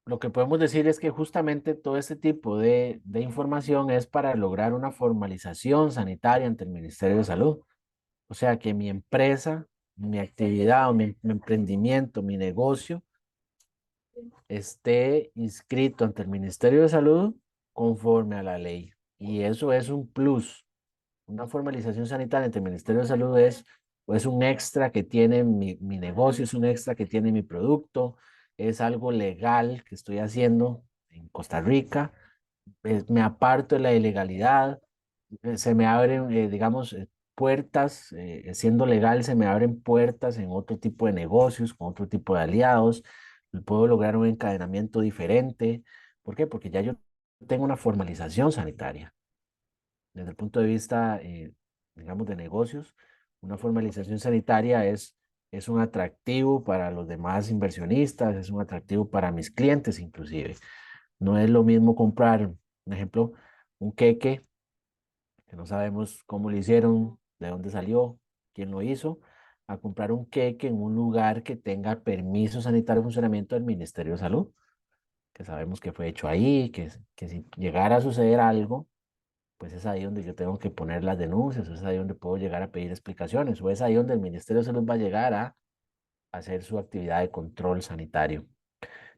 lo que podemos decir es que justamente todo este tipo de información es para lograr una formalización sanitaria ante el Ministerio de Salud. O sea, que mi empresa, mi actividad o mi emprendimiento, mi negocio, esté inscrito ante el Ministerio de Salud conforme a la ley. Y eso es un plus. Una formalización sanitaria ante el Ministerio de Salud es un extra que tiene mi negocio, es un extra que tiene mi producto, es algo legal que estoy haciendo en Costa Rica, me aparto de la ilegalidad, se me abren, digamos, puertas, siendo legal, se me abren puertas en otro tipo de negocios, con otro tipo de aliados, puedo lograr un encadenamiento diferente. ¿Por qué? Porque ya yo tengo una formalización sanitaria. Desde el punto de vista, digamos, de negocios, una formalización sanitaria es un atractivo para los demás inversionistas, es un atractivo para mis clientes inclusive. No es lo mismo comprar, por ejemplo, un queque que no sabemos cómo lo hicieron, de dónde salió, quién lo hizo, a comprar un queque en un lugar que tenga permiso sanitario de funcionamiento del Ministerio de Salud, que sabemos que fue hecho ahí, que si llegara a suceder algo, pues es ahí donde yo tengo que poner las denuncias, es ahí donde puedo llegar a pedir explicaciones, o es ahí donde el Ministerio de Salud va a llegar a hacer su actividad de control sanitario.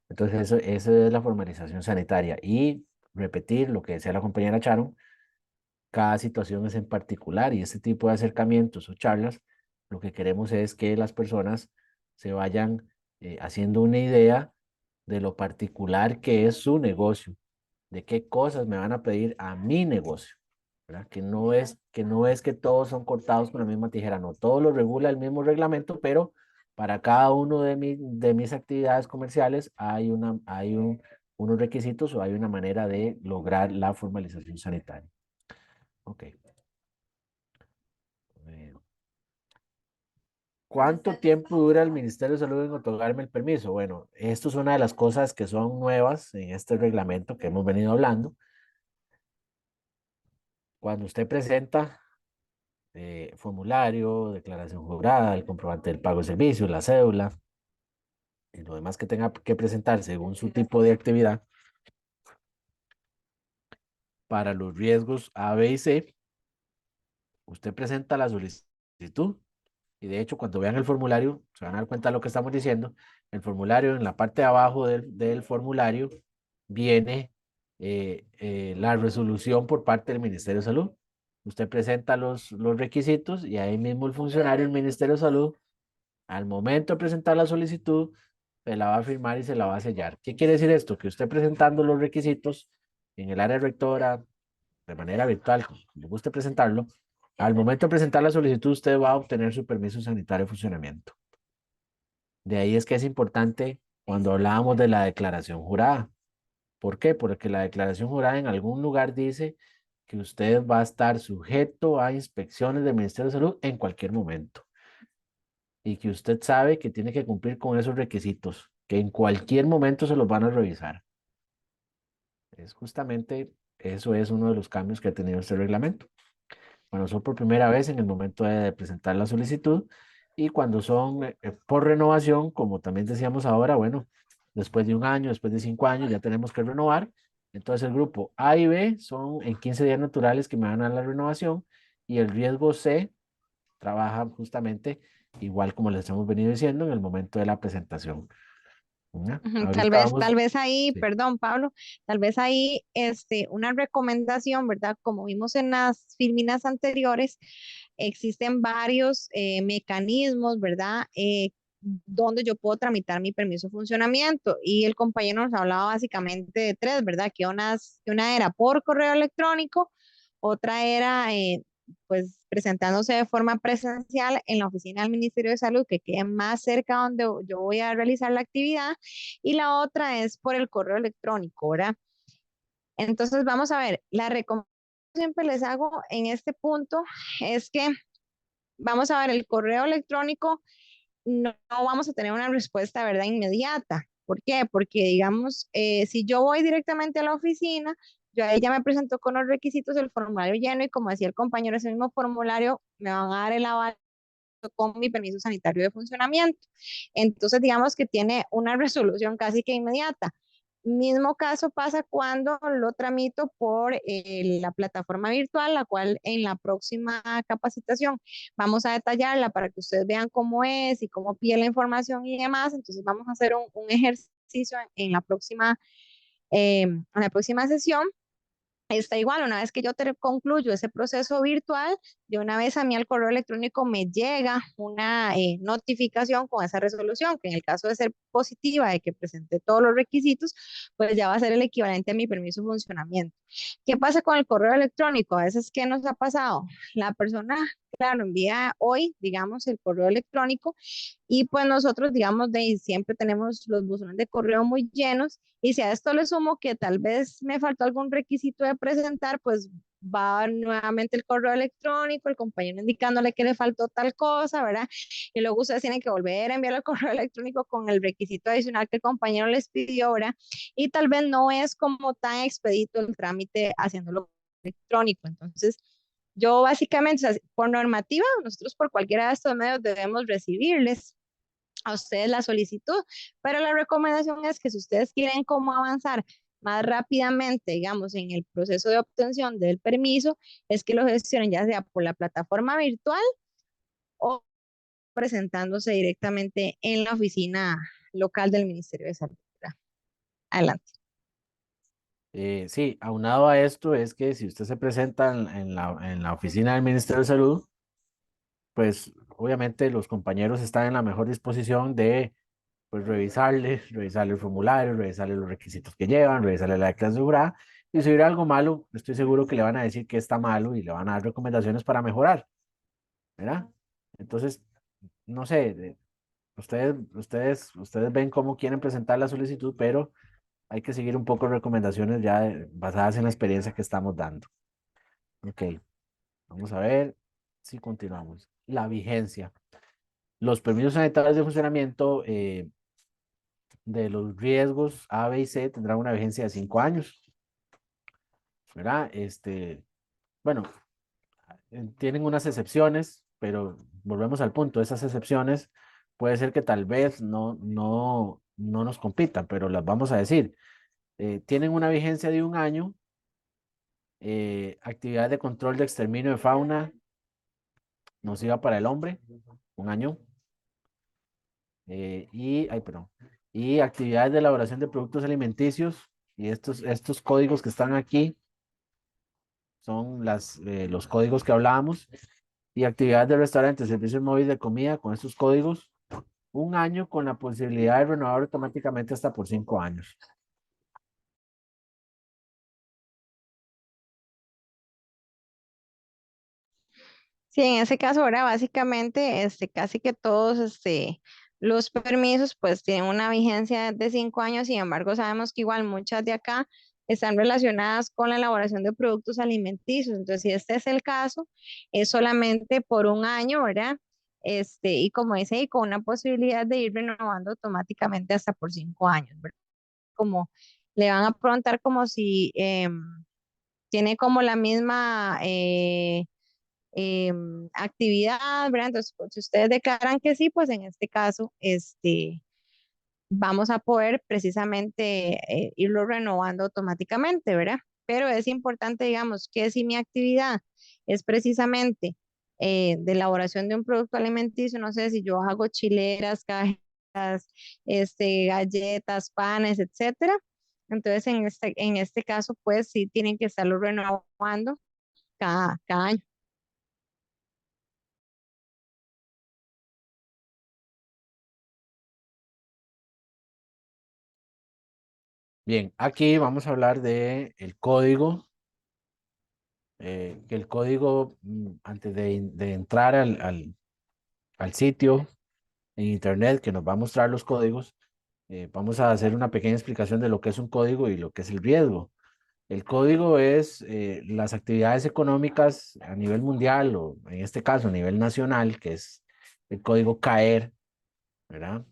Entonces, eso es la formalización sanitaria. Y repetir lo que decía la compañera Charon, cada situación es en particular y este tipo de acercamientos o charlas, lo que queremos es que las personas se vayan haciendo una idea de lo particular que es su negocio, de qué cosas me van a pedir a mi negocio, ¿verdad? Que no es que todos son cortados con la misma tijera, no, todo lo regula el mismo reglamento, pero para cada uno de mis actividades comerciales unos requisitos o hay una manera de lograr la formalización sanitaria. Ok. Eh, ¿Cuánto tiempo dura el Ministerio de Salud en otorgarme el permiso? Bueno, esto es una de las cosas que son nuevas en este reglamento que hemos venido hablando. Cuando usted presenta formulario, declaración jurada, el comprobante del pago de servicios, la cédula y lo demás que tenga que presentar según su tipo de actividad para los riesgos A, B y C, usted presenta la solicitud y de hecho cuando vean el formulario se van a dar cuenta de lo que estamos diciendo. El formulario, en la parte de abajo del formulario viene la resolución por parte del Ministerio de Salud. Usted presenta los requisitos y ahí mismo el funcionario del Ministerio de Salud, al momento de presentar la solicitud, se la va a firmar y se la va a sellar. ¿Qué quiere decir esto? Que usted presentando los requisitos en el área rectora, de manera virtual, como le guste presentarlo, al momento de presentar la solicitud, usted va a obtener su permiso sanitario de funcionamiento. De ahí es que es importante cuando hablábamos de la declaración jurada. ¿Por qué? Porque la declaración jurada en algún lugar dice que usted va a estar sujeto a inspecciones del Ministerio de Salud en cualquier momento y que usted sabe que tiene que cumplir con esos requisitos, que en cualquier momento se los van a revisar. Es justamente eso es uno de los cambios que ha tenido este reglamento. Cuando son por primera vez en el momento de presentar la solicitud y cuando son por renovación, como también decíamos ahora, bueno, después de un año, después de 5 años, ya tenemos que renovar. Entonces el grupo A y B son en 15 días naturales que me van a dar la renovación y el riesgo C trabaja justamente igual como les hemos venido diciendo en el momento de la presentación. ¿Ya? Ujú. Ahorita Tal vamos, vez ahí, sí. perdón, Pablo, tal vez ahí una recomendación, ¿verdad? Como vimos en las filminas anteriores, existen varios mecanismos, ¿verdad? Donde yo puedo tramitar mi permiso de funcionamiento. Y el compañero nos hablaba básicamente de tres, ¿verdad? Que una era por correo electrónico, otra era pues presentándose de forma presencial en la oficina del Ministerio de Salud, que quede más cerca donde yo voy a realizar la actividad, y la otra es por el correo electrónico, ¿verdad? Entonces, vamos a ver, la recomendación que siempre les hago en este punto es que vamos a ver el correo electrónico, no vamos a tener una respuesta, ¿verdad? Inmediata. ¿Por qué? Porque, digamos, si yo voy directamente a la oficina, yo ahí ya me presento con los requisitos del formulario lleno y como decía el compañero, ese mismo formulario me van a dar el aval con mi permiso sanitario de funcionamiento. Entonces, digamos que tiene una resolución casi que inmediata. Mismo caso pasa cuando lo tramito por la plataforma virtual, la cual en la próxima capacitación vamos a detallarla para que ustedes vean cómo es y cómo pide la información y demás. Entonces vamos a hacer un ejercicio ejercicio en la próxima sesión. Está igual, una vez que yo concluyo ese proceso virtual, de una vez a mí al correo electrónico me llega una notificación con esa resolución, que en el caso de ser positiva, de que presente todos los requisitos, pues ya va a ser el equivalente a mi permiso de funcionamiento. ¿Qué pasa con el correo electrónico? A veces, ¿qué nos ha pasado? La persona, claro, envía hoy, digamos, el correo electrónico y pues nosotros, digamos, siempre tenemos los buzones de correo muy llenos y si a esto le sumo que tal vez me faltó algún requisito de presentar, pues va nuevamente el correo electrónico, el compañero indicándole que le faltó tal cosa, ¿verdad? Y luego ustedes tienen que volver a enviar el correo electrónico con el requisito adicional que el compañero les pidió, ¿verdad? Y tal vez no es como tan expedito el trámite haciéndolo electrónico. Entonces, yo básicamente, o sea, por normativa, nosotros por cualquiera de estos medios debemos recibirles a ustedes la solicitud, pero la recomendación es que si ustedes quieren cómo avanzar más rápidamente, digamos, en el proceso de obtención del permiso, es que lo gestionen ya sea por la plataforma virtual o presentándose directamente en la oficina local del Ministerio de Salud. Adelante. Sí, aunado a esto es que si usted se presenta en la oficina del Ministerio de Salud, pues obviamente los compañeros están en la mejor disposición de pues revisarle el formulario, revisarle los requisitos que llevan, revisarle la declaración jurada, y si hubiera algo malo, estoy seguro que le van a decir que está malo y le van a dar recomendaciones para mejorar, ¿verdad? Entonces, no sé, ustedes ven cómo quieren presentar la solicitud, pero hay que seguir un poco recomendaciones ya basadas en la experiencia que estamos dando. Ok, vamos a ver si continuamos. La vigencia. Los permisos sanitarios de funcionamiento de los riesgos A, B y C tendrán una vigencia de 5 años, ¿verdad? Bueno, tienen unas excepciones, pero volvemos al punto, esas excepciones puede ser que tal vez no nos compitan, pero las vamos a decir. Tienen una vigencia de 1 año, actividad de control de exterminio de fauna nociva para el hombre, 1 año, perdón, y actividades de elaboración de productos alimenticios, y estos códigos que están aquí son los códigos que hablábamos, y actividades de restaurantes, servicios móviles de comida con estos códigos, 1 año con la posibilidad de renovar automáticamente hasta por 5 años. Sí, en ese caso, ahora básicamente, casi que todos, los permisos, pues tienen una vigencia de 5 años. Sin embargo, sabemos que igual muchas de acá están relacionadas con la elaboración de productos alimenticios. Entonces, si este es el caso, es solamente por 1 año, ¿verdad? Y como dice, y con una posibilidad de ir renovando automáticamente hasta por 5 años, ¿verdad? Como le van a preguntar como si tiene como la misma actividad, ¿verdad? Entonces, pues, si ustedes declaran que sí, pues en este caso, vamos a poder precisamente irlo renovando automáticamente, ¿verdad? Pero es importante, digamos, que si mi actividad es precisamente de elaboración de un producto alimenticio, no sé si yo hago chileras, cajas, galletas, panes, etcétera. Entonces, en este caso, pues sí tienen que estarlo renovando cada año. Bien, aquí vamos a hablar de el código, que el código, antes de entrar al sitio en internet que nos va a mostrar los códigos, vamos a hacer una pequeña explicación de lo que es un código y lo que es el riesgo. El código es las actividades económicas a nivel mundial o en este caso a nivel nacional, que es el código CAER, ¿verdad?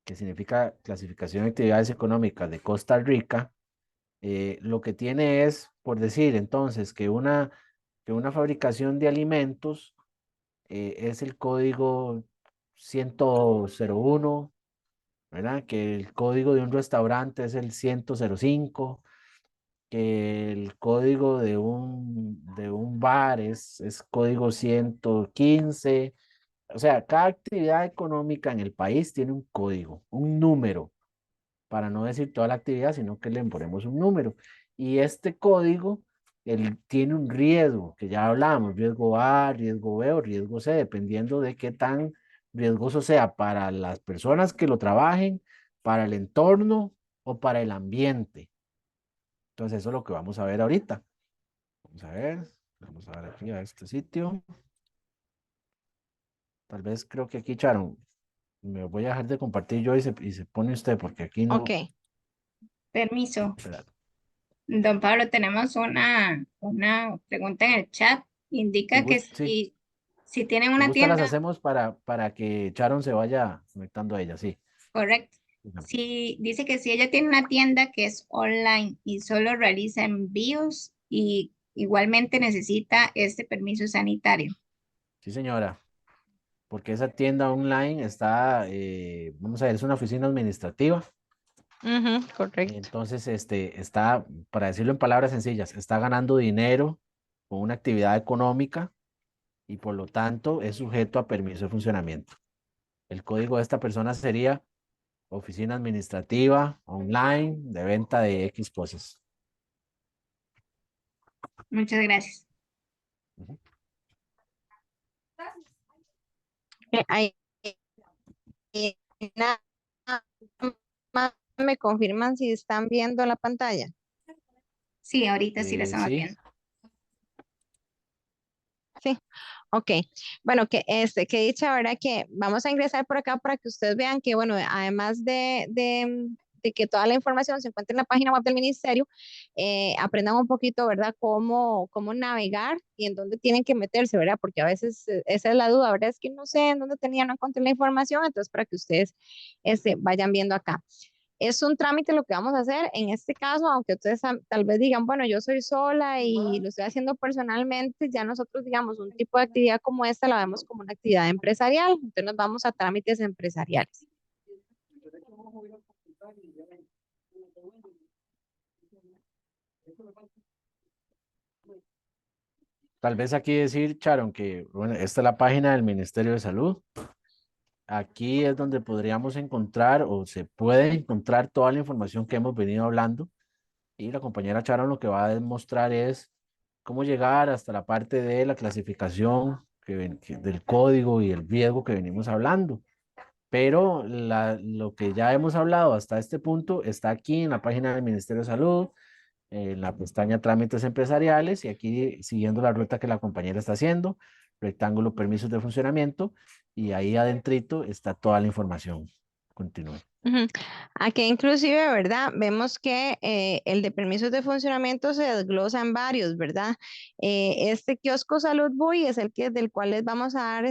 Que significa Clasificación de Actividades Económicas de Costa Rica. Lo que tiene es, por decir entonces, que una fabricación de alimentos es el código 101, ¿verdad? Que el código de un restaurante es el 105, que el código de un bar es código 115. O sea, cada actividad económica en el país tiene un código, un número, para no decir toda la actividad, sino que le ponemos un número. Y este código, él tiene un riesgo, que ya hablábamos, riesgo A, riesgo B o riesgo C, dependiendo de qué tan riesgoso sea para las personas que lo trabajen, para el entorno o para el ambiente. Entonces, eso es lo que vamos a ver ahorita. Vamos a ver aquí a este sitio. Tal vez creo que aquí, Charon, me voy a dejar de compartir yo y se pone usted, porque aquí Ok, no. Permiso. Espera. Don Pablo, tenemos una pregunta en el chat. Si Indica que gusta, sí, si tienen si una gusta las tienda, hacemos para que Charon se vaya conectando a ella, sí. correcto. Dígame. Si dice que si ella tiene una tienda que es online y solo realiza envíos y igualmente necesita este permiso sanitario. Sí, señora, porque esa tienda online está, vamos a ver, es una oficina administrativa. ujú, correcto. Entonces, está, para decirlo en palabras sencillas, está ganando dinero con una actividad económica y por lo tanto es sujeto a permiso de funcionamiento. El código de esta persona sería oficina administrativa online de venta de X cosas. Muchas gracias. Ujú. Ahí nada más me confirman si están viendo la pantalla. Sí, ahorita sí la estamos Sí, viendo. Sí, ok. Bueno, que dicha, ¿verdad? Que vamos a ingresar por acá para que ustedes vean que, bueno, además de que toda la información se encuentra en la página web del ministerio, aprendan un poquito, ¿verdad? Cómo navegar y en dónde tienen que meterse, ¿verdad? Porque a veces esa es la duda, ¿verdad? Es que no sé en dónde tenía, no encontré la información, entonces para que ustedes vayan viendo acá. Es un trámite lo que vamos a hacer. En este caso, aunque ustedes tal vez digan, bueno, yo soy sola y lo estoy haciendo personalmente, ya nosotros, digamos, un tipo de actividad como esta la vemos como una actividad empresarial. Entonces nos vamos a trámites empresariales. tal vez aquí decir, Charon, que bueno, esta es la página del Ministerio de Salud. Aquí es donde podríamos encontrar o se puede encontrar toda la información que hemos venido hablando. Y la compañera Charon lo que va a demostrar es cómo llegar hasta la parte de la clasificación del código y el riesgo que venimos hablando. Pero lo que ya hemos hablado hasta este punto está aquí en la página del Ministerio de Salud, en la pestaña Trámites Empresariales y aquí siguiendo la ruta que la compañera está haciendo, rectángulo Permisos de Funcionamiento y ahí adentrito está toda la información. Continúe. Ujú. Aquí inclusive, ¿verdad? Vemos que el de permisos de funcionamiento se desglosa en varios, ¿verdad? Este kiosco Salud Buy es el que del cual les vamos a dar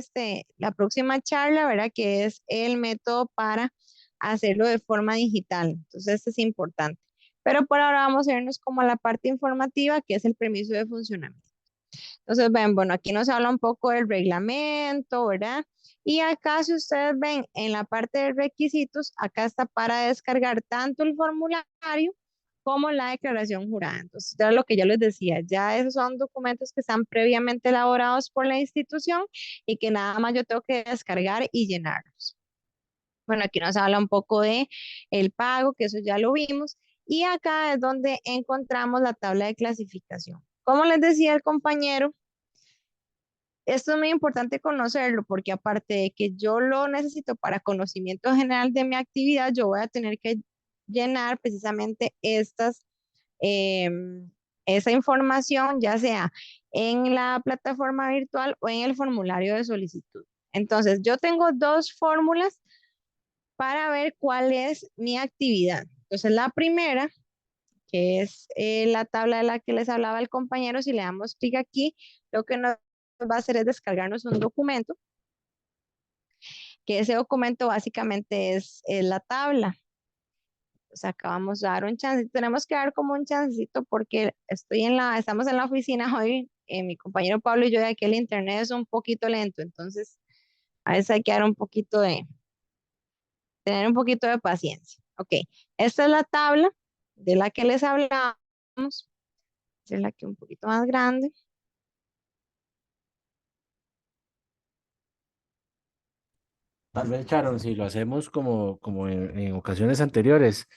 la próxima charla, ¿verdad? Que es el método para hacerlo de forma digital. Entonces, este es importante. Pero por ahora vamos a irnos como a la parte informativa, que es el permiso de funcionamiento. Entonces, ven, bueno, aquí nos habla un poco del reglamento, ¿verdad? Y acá, si ustedes ven en la parte de requisitos, acá está para descargar tanto el formulario como la declaración jurada. Entonces, era lo que yo les decía, ya esos son documentos que están previamente elaborados por la institución y que nada más yo tengo que descargar y llenarlos. Bueno, aquí nos habla un poco de el pago, que eso ya lo vimos, y acá es donde encontramos la tabla de clasificación. Como les decía el compañero, esto es muy importante conocerlo porque aparte de que yo lo necesito para conocimiento general de mi actividad, yo voy a tener que llenar precisamente em, esa información, ya sea en la plataforma virtual o en el formulario de solicitud. Entonces, yo tengo dos fórmulas para ver cuál es mi actividad. Entonces, la primera, que es la tabla de la que les hablaba el compañero, si le damos clic aquí, lo que nos va a hacer es descargarnos un documento, que ese documento básicamente es la tabla. O sea, acá vamos a dar un chance, tenemos que dar como un chancito porque estamos en la oficina hoy, mi compañero Pablo y yo, de aquí el internet es un poquito lento, entonces a veces hay que dar tener un poquito de paciencia. Ok, esta es la tabla de la que les hablamos, es la que un poquito más grande. Tal vez, Charon, si lo hacemos como en ocasiones anteriores,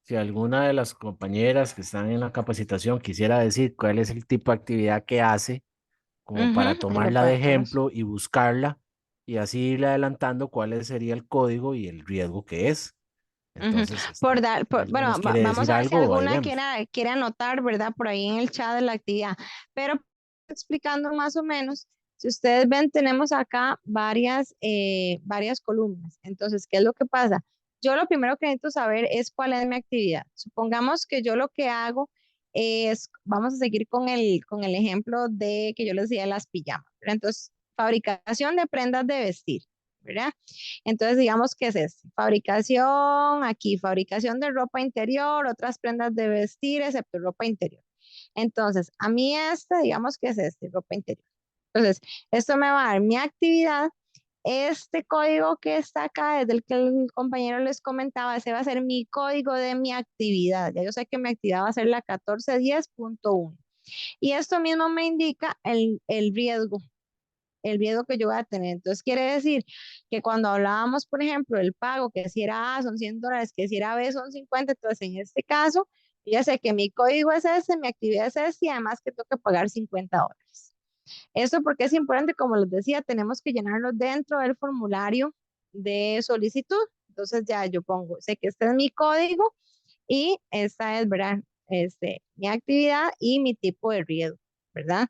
Si alguna de las compañeras que están en la capacitación quisiera decir cuál es el tipo de actividad que hace, como Ujú, para ahí lo tomarla de ponemos. ejemplo y buscarla y así irle adelantando cuál sería el código y el riesgo que es. Ujú. Entonces, si alguien Bueno, nos quiere vamos decir a ver si algo, ahí alguna vemos. quiere anotar, ¿verdad? Por ahí en el chat de la actividad. Pero explicando más o menos, si ustedes ven, tenemos acá varias columnas. Entonces, ¿qué es lo que pasa? Yo lo primero que necesito saber es cuál es mi actividad. Supongamos que yo lo que hago es, vamos a seguir con el ejemplo de que yo les decía de las pijamas, ¿verdad? Entonces, fabricación de prendas de vestir, ¿verdad? Entonces, digamos que es este, fabricación, aquí, fabricación de ropa interior, otras prendas de vestir, excepto ropa interior. Entonces, a mí este, digamos que es este, ropa interior. Entonces, esto me va a dar mi actividad. Este código que está acá, desde el que el compañero les comentaba, ese va a ser mi código de mi actividad. Ya yo sé que mi actividad va a ser la 1410.1. Y esto mismo me indica el riesgo que yo voy a tener. Entonces, quiere decir que cuando hablábamos, por ejemplo, del pago, que si era A son $100, que si era B son 50, entonces en este caso, yo ya sé que mi código es ese, mi actividad es ese y además que tengo que pagar $50. Esto porque es importante, como les decía, tenemos que llenarlo dentro del formulario de solicitud. Entonces ya yo pongo, sé que este es mi código y esta es, ¿verdad? Mi actividad y mi tipo de riesgo, ¿verdad?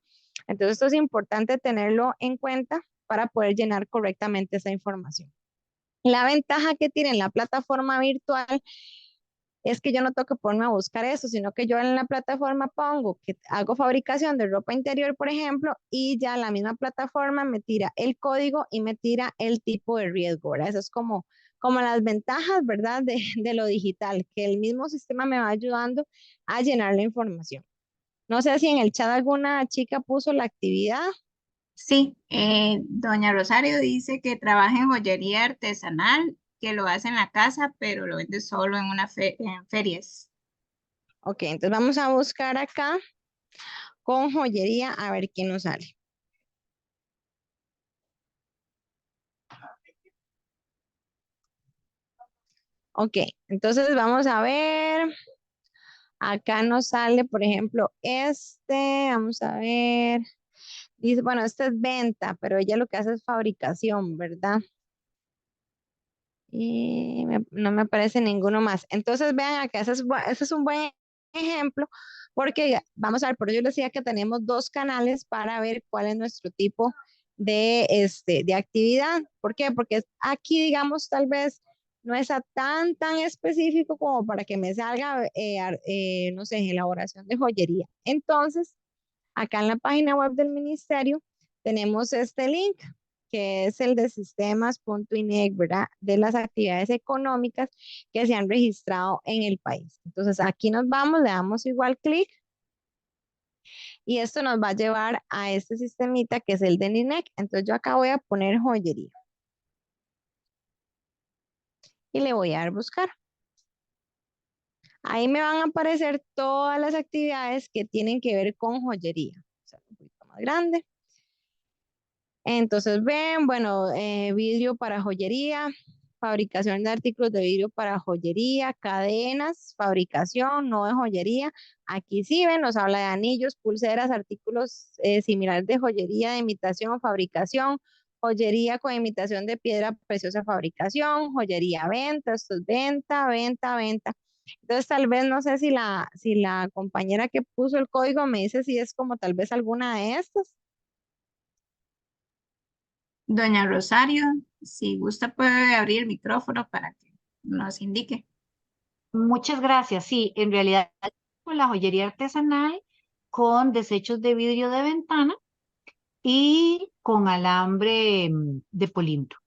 Entonces esto es importante tenerlo en cuenta para poder llenar correctamente esa información. La ventaja que tiene la plataforma virtual es que yo no tengo que ponerme a buscar eso, sino que yo en la plataforma pongo que hago fabricación de ropa interior, por ejemplo, y ya la misma plataforma me tira el código y me tira el tipo de riesgo, ¿verdad? Eso es como las ventajas, ¿verdad? De lo digital, que el mismo sistema me va ayudando a llenar la información. No sé si en el chat alguna chica puso la actividad. Sí, doña Rosario dice que trabaja en joyería artesanal, que lo hace en la casa, pero lo vende solo en en ferias. Ok, entonces vamos a buscar acá con joyería a ver qué nos sale. Ok, entonces vamos a ver. Acá nos sale, por ejemplo, vamos a ver, dice, bueno, este es venta, pero ella lo que hace es fabricación, ¿verdad? Y no me aparece ninguno más. Entonces, vean acá, ese es un buen ejemplo, porque vamos a ver, por ello les decía que tenemos dos canales para ver cuál es nuestro tipo de actividad. ¿Por qué? Porque aquí, digamos, tal vez no es tan específico como para que me salga, no sé, elaboración de joyería. Entonces, acá en la página web del ministerio tenemos este link que es el de sistemas.inec, ¿verdad? De las actividades económicas que se han registrado en el país. Entonces aquí nos vamos, le damos igual clic y esto nos va a llevar a este sistemita que es el de NINEC. Entonces yo acá voy a poner joyería y le voy a dar buscar. Ahí me van a aparecer todas las actividades que tienen que ver con joyería. O sea, un poquito más grande. Entonces ven, bueno, vidrio para joyería, fabricación de artículos de vidrio para joyería, cadenas, fabricación, no de joyería. Aquí sí ven, nos habla de anillos, pulseras, artículos similares de joyería, de imitación, fabricación, joyería con imitación de piedra preciosa, fabricación, joyería, venta, esto es venta, venta, venta. Entonces tal vez no sé si la compañera que puso el código me dice si es como tal vez alguna de estas. Doña Rosario, si gusta puede abrir el micrófono para que nos indique. Muchas gracias. Sí, en realidad con la joyería artesanal, con desechos de vidrio de ventana y con alambre de polímero.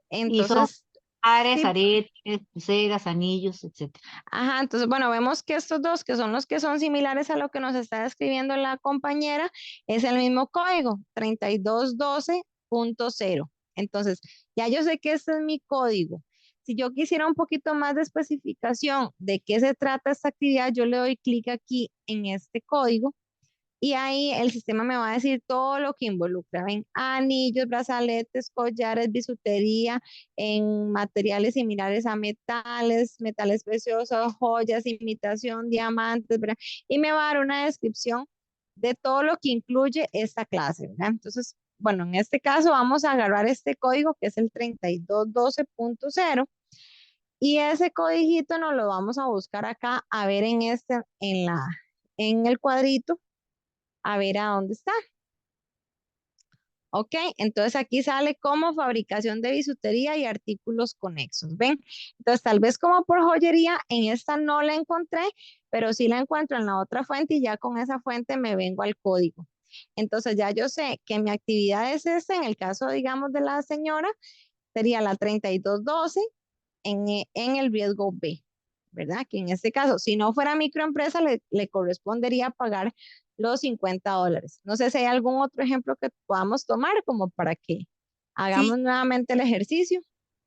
Y son Entonces, aretes, sí, aretes, pulseras, anillos, etcétera. ajá, entonces, bueno, vemos que estos dos, que son los que son similares a lo que nos está describiendo la compañera, es el mismo código, 3212.0. Entonces, ya yo sé que este es mi código. Si yo quisiera un poquito más de especificación de qué se trata esta actividad, yo le doy clic aquí en este código Y ahí el sistema me va a decir todo lo que involucra, ¿ven? Anillos, brazaletes, collares, bisutería en materiales similares a metales, metales preciosos, joyas, imitación, diamantes, ¿verdad? Y me va a dar una descripción de todo lo que incluye esta clase, ¿verdad? Entonces, bueno, en este caso vamos a agarrar este código que es el 3212.0 y ese codiguito nos lo vamos a buscar acá a ver en el cuadrito, a ver a dónde está. Ok, entonces aquí sale como fabricación de bisutería y artículos conexos, ¿ven? Entonces tal vez como por joyería, en esta no la encontré, pero sí la encuentro en la otra fuente y ya con esa fuente me vengo al código. Entonces ya yo sé que mi actividad es esta, en el caso, digamos, de la señora, sería la 3212 en el riesgo B, ¿verdad? Que en este caso, si no fuera microempresa, le correspondería pagar los $50. No sé si hay algún otro ejemplo que podamos tomar como para que Sí, hagamos nuevamente el ejercicio.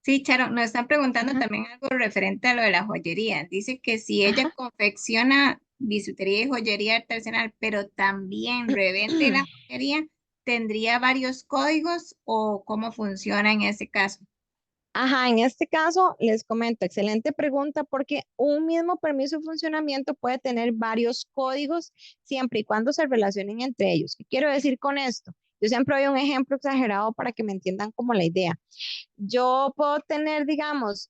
sí, Charo, nos están preguntando Ajá, también algo referente a lo de la joyería. Dice que si ella ajá. confecciona bisutería y joyería artesanal, pero también revende la joyería, ¿tendría varios códigos o cómo funciona en ese caso? Ajá, en este caso les comento, excelente pregunta porque un mismo permiso de funcionamiento puede tener varios códigos siempre y cuando se relacionen entre ellos. ¿Qué quiero decir con esto? Yo siempre doy un ejemplo exagerado para que me entiendan como la idea. Yo puedo tener, digamos,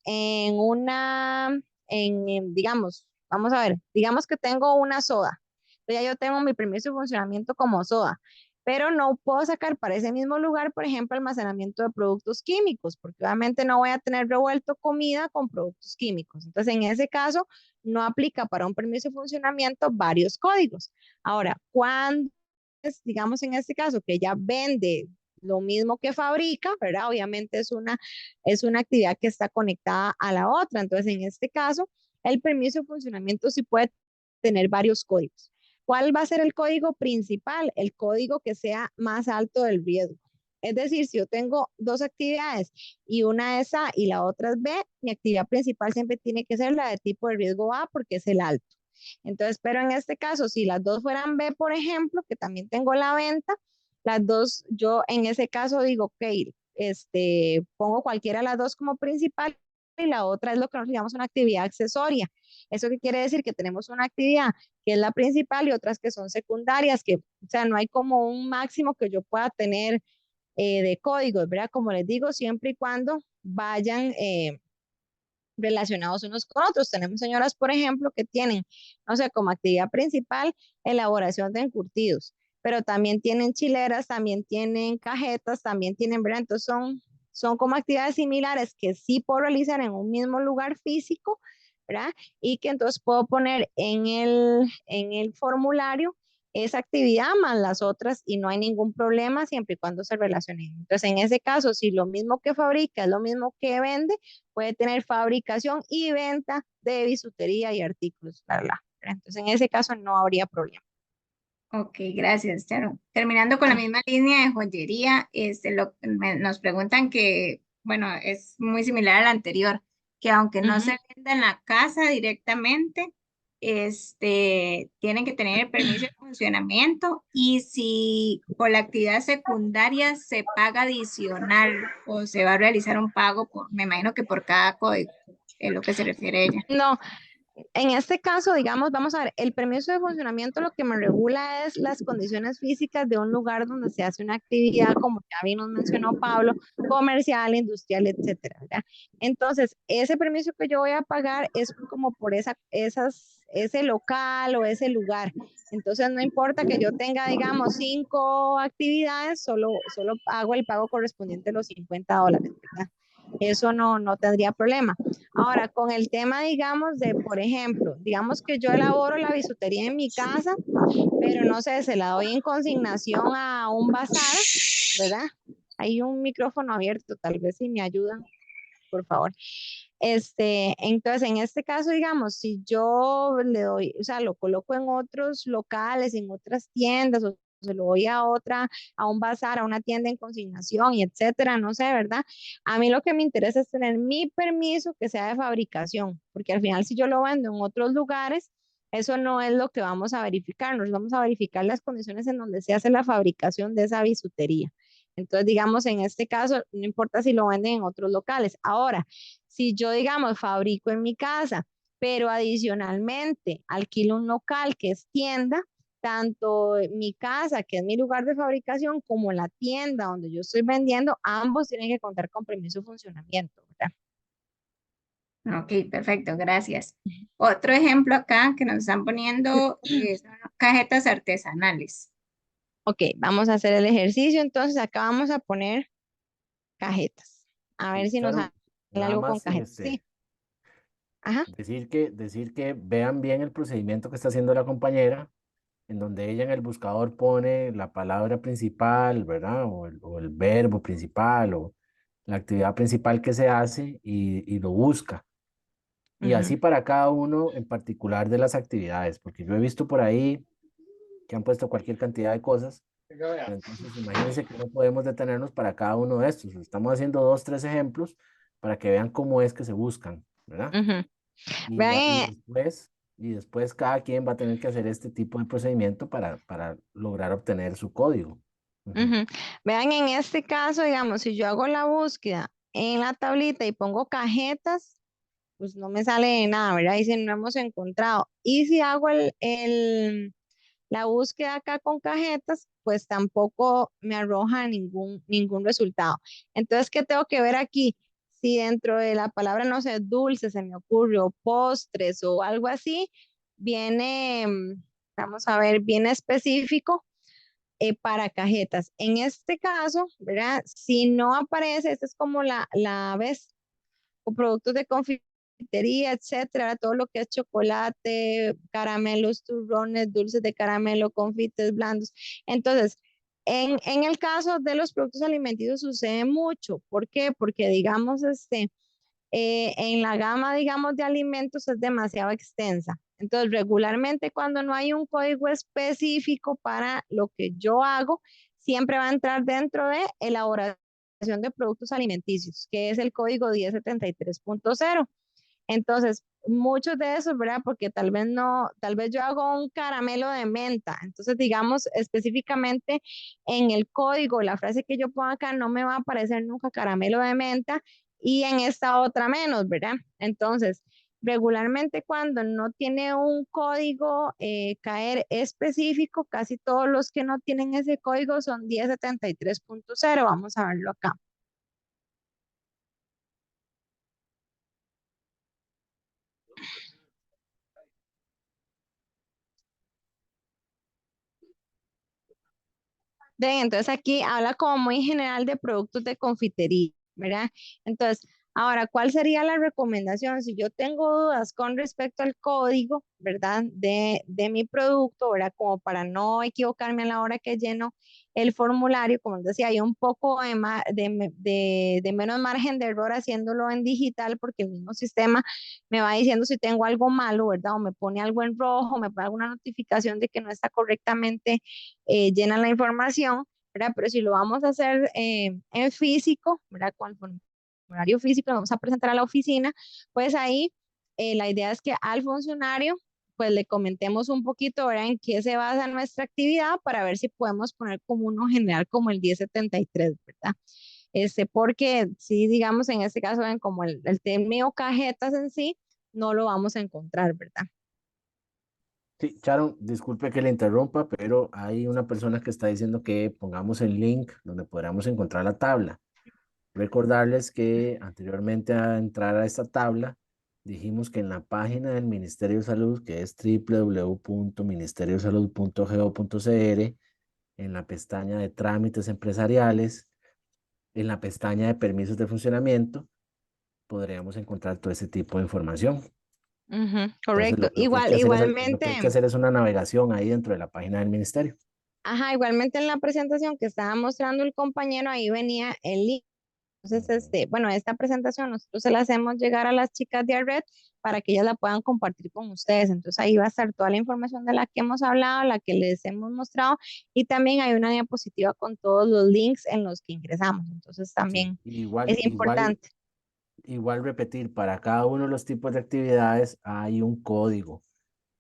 digamos, vamos a ver, digamos que tengo una soda. Entonces ya yo tengo mi permiso de funcionamiento como soda, pero no puedo sacar para ese mismo lugar, por ejemplo, almacenamiento de productos químicos, porque obviamente no voy a tener revuelto comida con productos químicos. Entonces, en ese caso, no aplica para un permiso de funcionamiento varios códigos. Ahora, cuando digamos en este caso, que ella vende lo mismo que fabrica, ¿verdad? Obviamente es una actividad que está conectada a la otra. Entonces, en este caso, el permiso de funcionamiento sí puede tener varios códigos. ¿Cuál va a ser el código principal? El código que sea más alto del riesgo. Es decir, si yo tengo dos actividades y una es A y la otra es B, mi actividad principal siempre tiene que ser la de tipo de riesgo A porque es el alto. Entonces, pero en este caso, si las dos fueran B, por ejemplo, que también tengo la venta, las dos, yo en ese caso digo, ok, pongo cualquiera de las dos como principal y la otra es lo que nosotros llamamos una actividad accesoria. ¿Eso qué quiere decir? Que tenemos una actividad que es la principal y otras que son secundarias, que, o sea, no hay como un máximo que yo pueda tener de códigos, ¿verdad? Como les digo, siempre y cuando vayan relacionados unos con otros. Tenemos señoras, por ejemplo, que tienen, no sé, como actividad principal elaboración de encurtidos, pero también tienen chileras, también tienen cajetas, también tienen, ¿verdad? Entonces son como actividades similares que sí puedo realizar en un mismo lugar físico, ¿verdad? Y que entonces puedo poner en el formulario esa actividad más las otras y no hay ningún problema siempre y cuando se relacionen. Entonces, en ese caso, si lo mismo que fabrica es lo mismo que vende, puede tener fabricación y venta de bisutería y artículos, bla. Entonces, en ese caso no habría problema. Ok, gracias, Charo. Terminando con la Ah, misma línea de joyería, nos preguntan que, bueno, es muy similar al anterior, que aunque no ujú. se venda en la casa directamente, tienen que tener el permiso de funcionamiento y si por la actividad secundaria se paga adicional o se va a realizar un pago por, me imagino que por cada código, es lo que se refiere ella. No, en este caso, digamos, vamos a ver, el permiso de funcionamiento lo que me regula es las condiciones físicas de un lugar donde se hace una actividad, como ya bien nos mencionó Pablo, comercial, industrial, etcétera, ¿verdad? Entonces, ese permiso que yo voy a pagar es como por ese local o ese lugar. Entonces, no importa que yo tenga, digamos, 5 actividades, solo hago el pago correspondiente a los $50, ¿verdad? Eso no tendría problema. Ahora, con el tema, digamos, de, por ejemplo, digamos que yo elaboro la bisutería en mi casa, pero no sé, se la doy en consignación a un bazar, ¿verdad? Hay un micrófono abierto, tal vez si me ayudan, por favor. Entonces, en este caso, digamos, si yo le doy, o sea, lo coloco en otros locales, en otras tiendas, o se lo doy a otra, a un bazar, a una tienda en consignación y etcétera, no sé, ¿verdad? A mí lo que me interesa es tener mi permiso que sea de fabricación, porque al final si yo lo vendo en otros lugares, Eso no es lo que vamos a verificar, nos vamos a verificar las condiciones en donde se hace la fabricación de esa bisutería. Entonces, digamos, en este caso, no importa si lo venden en otros locales. Ahora, si yo, digamos, fabrico en mi casa, pero adicionalmente alquilo un local que es tienda, tanto mi casa, que es mi lugar de fabricación, como la tienda donde yo estoy vendiendo, ambos tienen que contar con permiso de funcionamiento, ¿verdad? Ok, perfecto, gracias. Otro ejemplo acá que nos están poniendo son cajetas artesanales. Ok, vamos a hacer el ejercicio. Entonces, acá vamos a poner cajetas. A ver si nos Sharon, sale nada algo con más cajetas. Sí, ajá. decir que vean bien el procedimiento que está haciendo la compañera, en donde ella en el buscador pone la palabra principal, ¿verdad? O el verbo principal o la actividad principal que se hace y lo busca. Y así Ujú, para cada uno en particular de las actividades, porque yo he visto por ahí que han puesto cualquier cantidad de cosas. Pero entonces, imagínense que no podemos detenernos para cada uno de estos. Estamos haciendo dos, tres ejemplos para que vean cómo es que se buscan, ¿verdad? ujú. Y, Vean, y después cada quien va a tener que hacer este tipo de procedimiento para lograr obtener su código. Ujú. ujú. Vean en este caso, digamos, si yo hago la búsqueda en la tablita y pongo cajetas, pues no me sale nada, ¿verdad? Dice no hemos encontrado. Y si hago la búsqueda acá con cajetas, pues tampoco me arroja ningún resultado. Entonces, ¿qué tengo que ver aquí? Si dentro de la palabra, no sé, dulce, se me ocurre, o postres o algo así, viene, vamos a ver, viene específico para cajetas. En este caso, ¿verdad? Si no aparece, esta es como la vez o productos de confitería, etcétera, todo lo que es chocolate, caramelos, turrones, dulces de caramelo, confites blandos. Entonces, en el caso de los productos alimenticios sucede mucho. ¿Por qué? Porque, digamos, en la gama, digamos, de alimentos es demasiado extensa. Entonces, regularmente cuando no hay un código específico para lo que yo hago, siempre va a entrar dentro de elaboración de productos alimenticios, que es el código 1073.0. Entonces, muchos de esos, ¿verdad? Porque tal vez no, tal vez yo hago un caramelo de menta. Entonces, digamos específicamente en el código, la frase que yo pongo acá no me va a aparecer nunca caramelo de menta y en esta otra menos, ¿verdad? Entonces, regularmente cuando no tiene un código caer específico, casi todos los que no tienen ese código son 1073.0. Vamos a verlo acá. Ven, entonces aquí habla como muy general de productos de confitería, ¿verdad? Entonces, ahora, ¿cuál sería la recomendación? Si yo tengo dudas con respecto al código, ¿verdad? De mi producto, ¿verdad? Como para no equivocarme a la hora que lleno el formulario, como les decía, hay un poco de menos margen de error haciéndolo en digital porque el mismo sistema me va diciendo si tengo algo malo, ¿verdad? O me pone algo en rojo, me pone alguna notificación de que no está correctamente llenan la información, ¿verdad? Pero si lo vamos a hacer en físico, ¿verdad? Con el formulario físico, lo vamos a presentar a la oficina, pues ahí la idea es que al funcionario, pues le comentemos un poquito, ¿verdad? En qué se basa nuestra actividad para ver si podemos poner como uno general como el 1073, ¿verdad? Porque si digamos en este caso ven como el término cajetas en sí, no lo vamos a encontrar, ¿verdad? Sí, Sharon, disculpe que le interrumpa, pero hay una persona que está diciendo que pongamos el link donde podamos encontrar la tabla. Recordarles que anteriormente a entrar a esta tabla, dijimos que en la página del Ministerio de Salud, que es www.ministeriodesalud.go.cr, en la pestaña de trámites empresariales, en la pestaña de permisos de funcionamiento, podríamos encontrar todo ese tipo de información. Ujú, Entonces, correcto. lo que hay que hacer lo que hay que Igualmente. hacer es una navegación ahí dentro de la página del ministerio. Ajá, igualmente en la presentación que estaba mostrando el compañero, ahí venía el link. Entonces, bueno, esta presentación nosotros se la hacemos llegar a las chicas de ARRED para que ellas la puedan compartir con ustedes. Entonces, ahí va a estar toda la información de la que hemos hablado, la que les hemos mostrado, y también hay una diapositiva con todos los links en los que ingresamos. Entonces, Sí, también igual, es igual, importante. igual repetir, para cada uno de los tipos de actividades hay un código.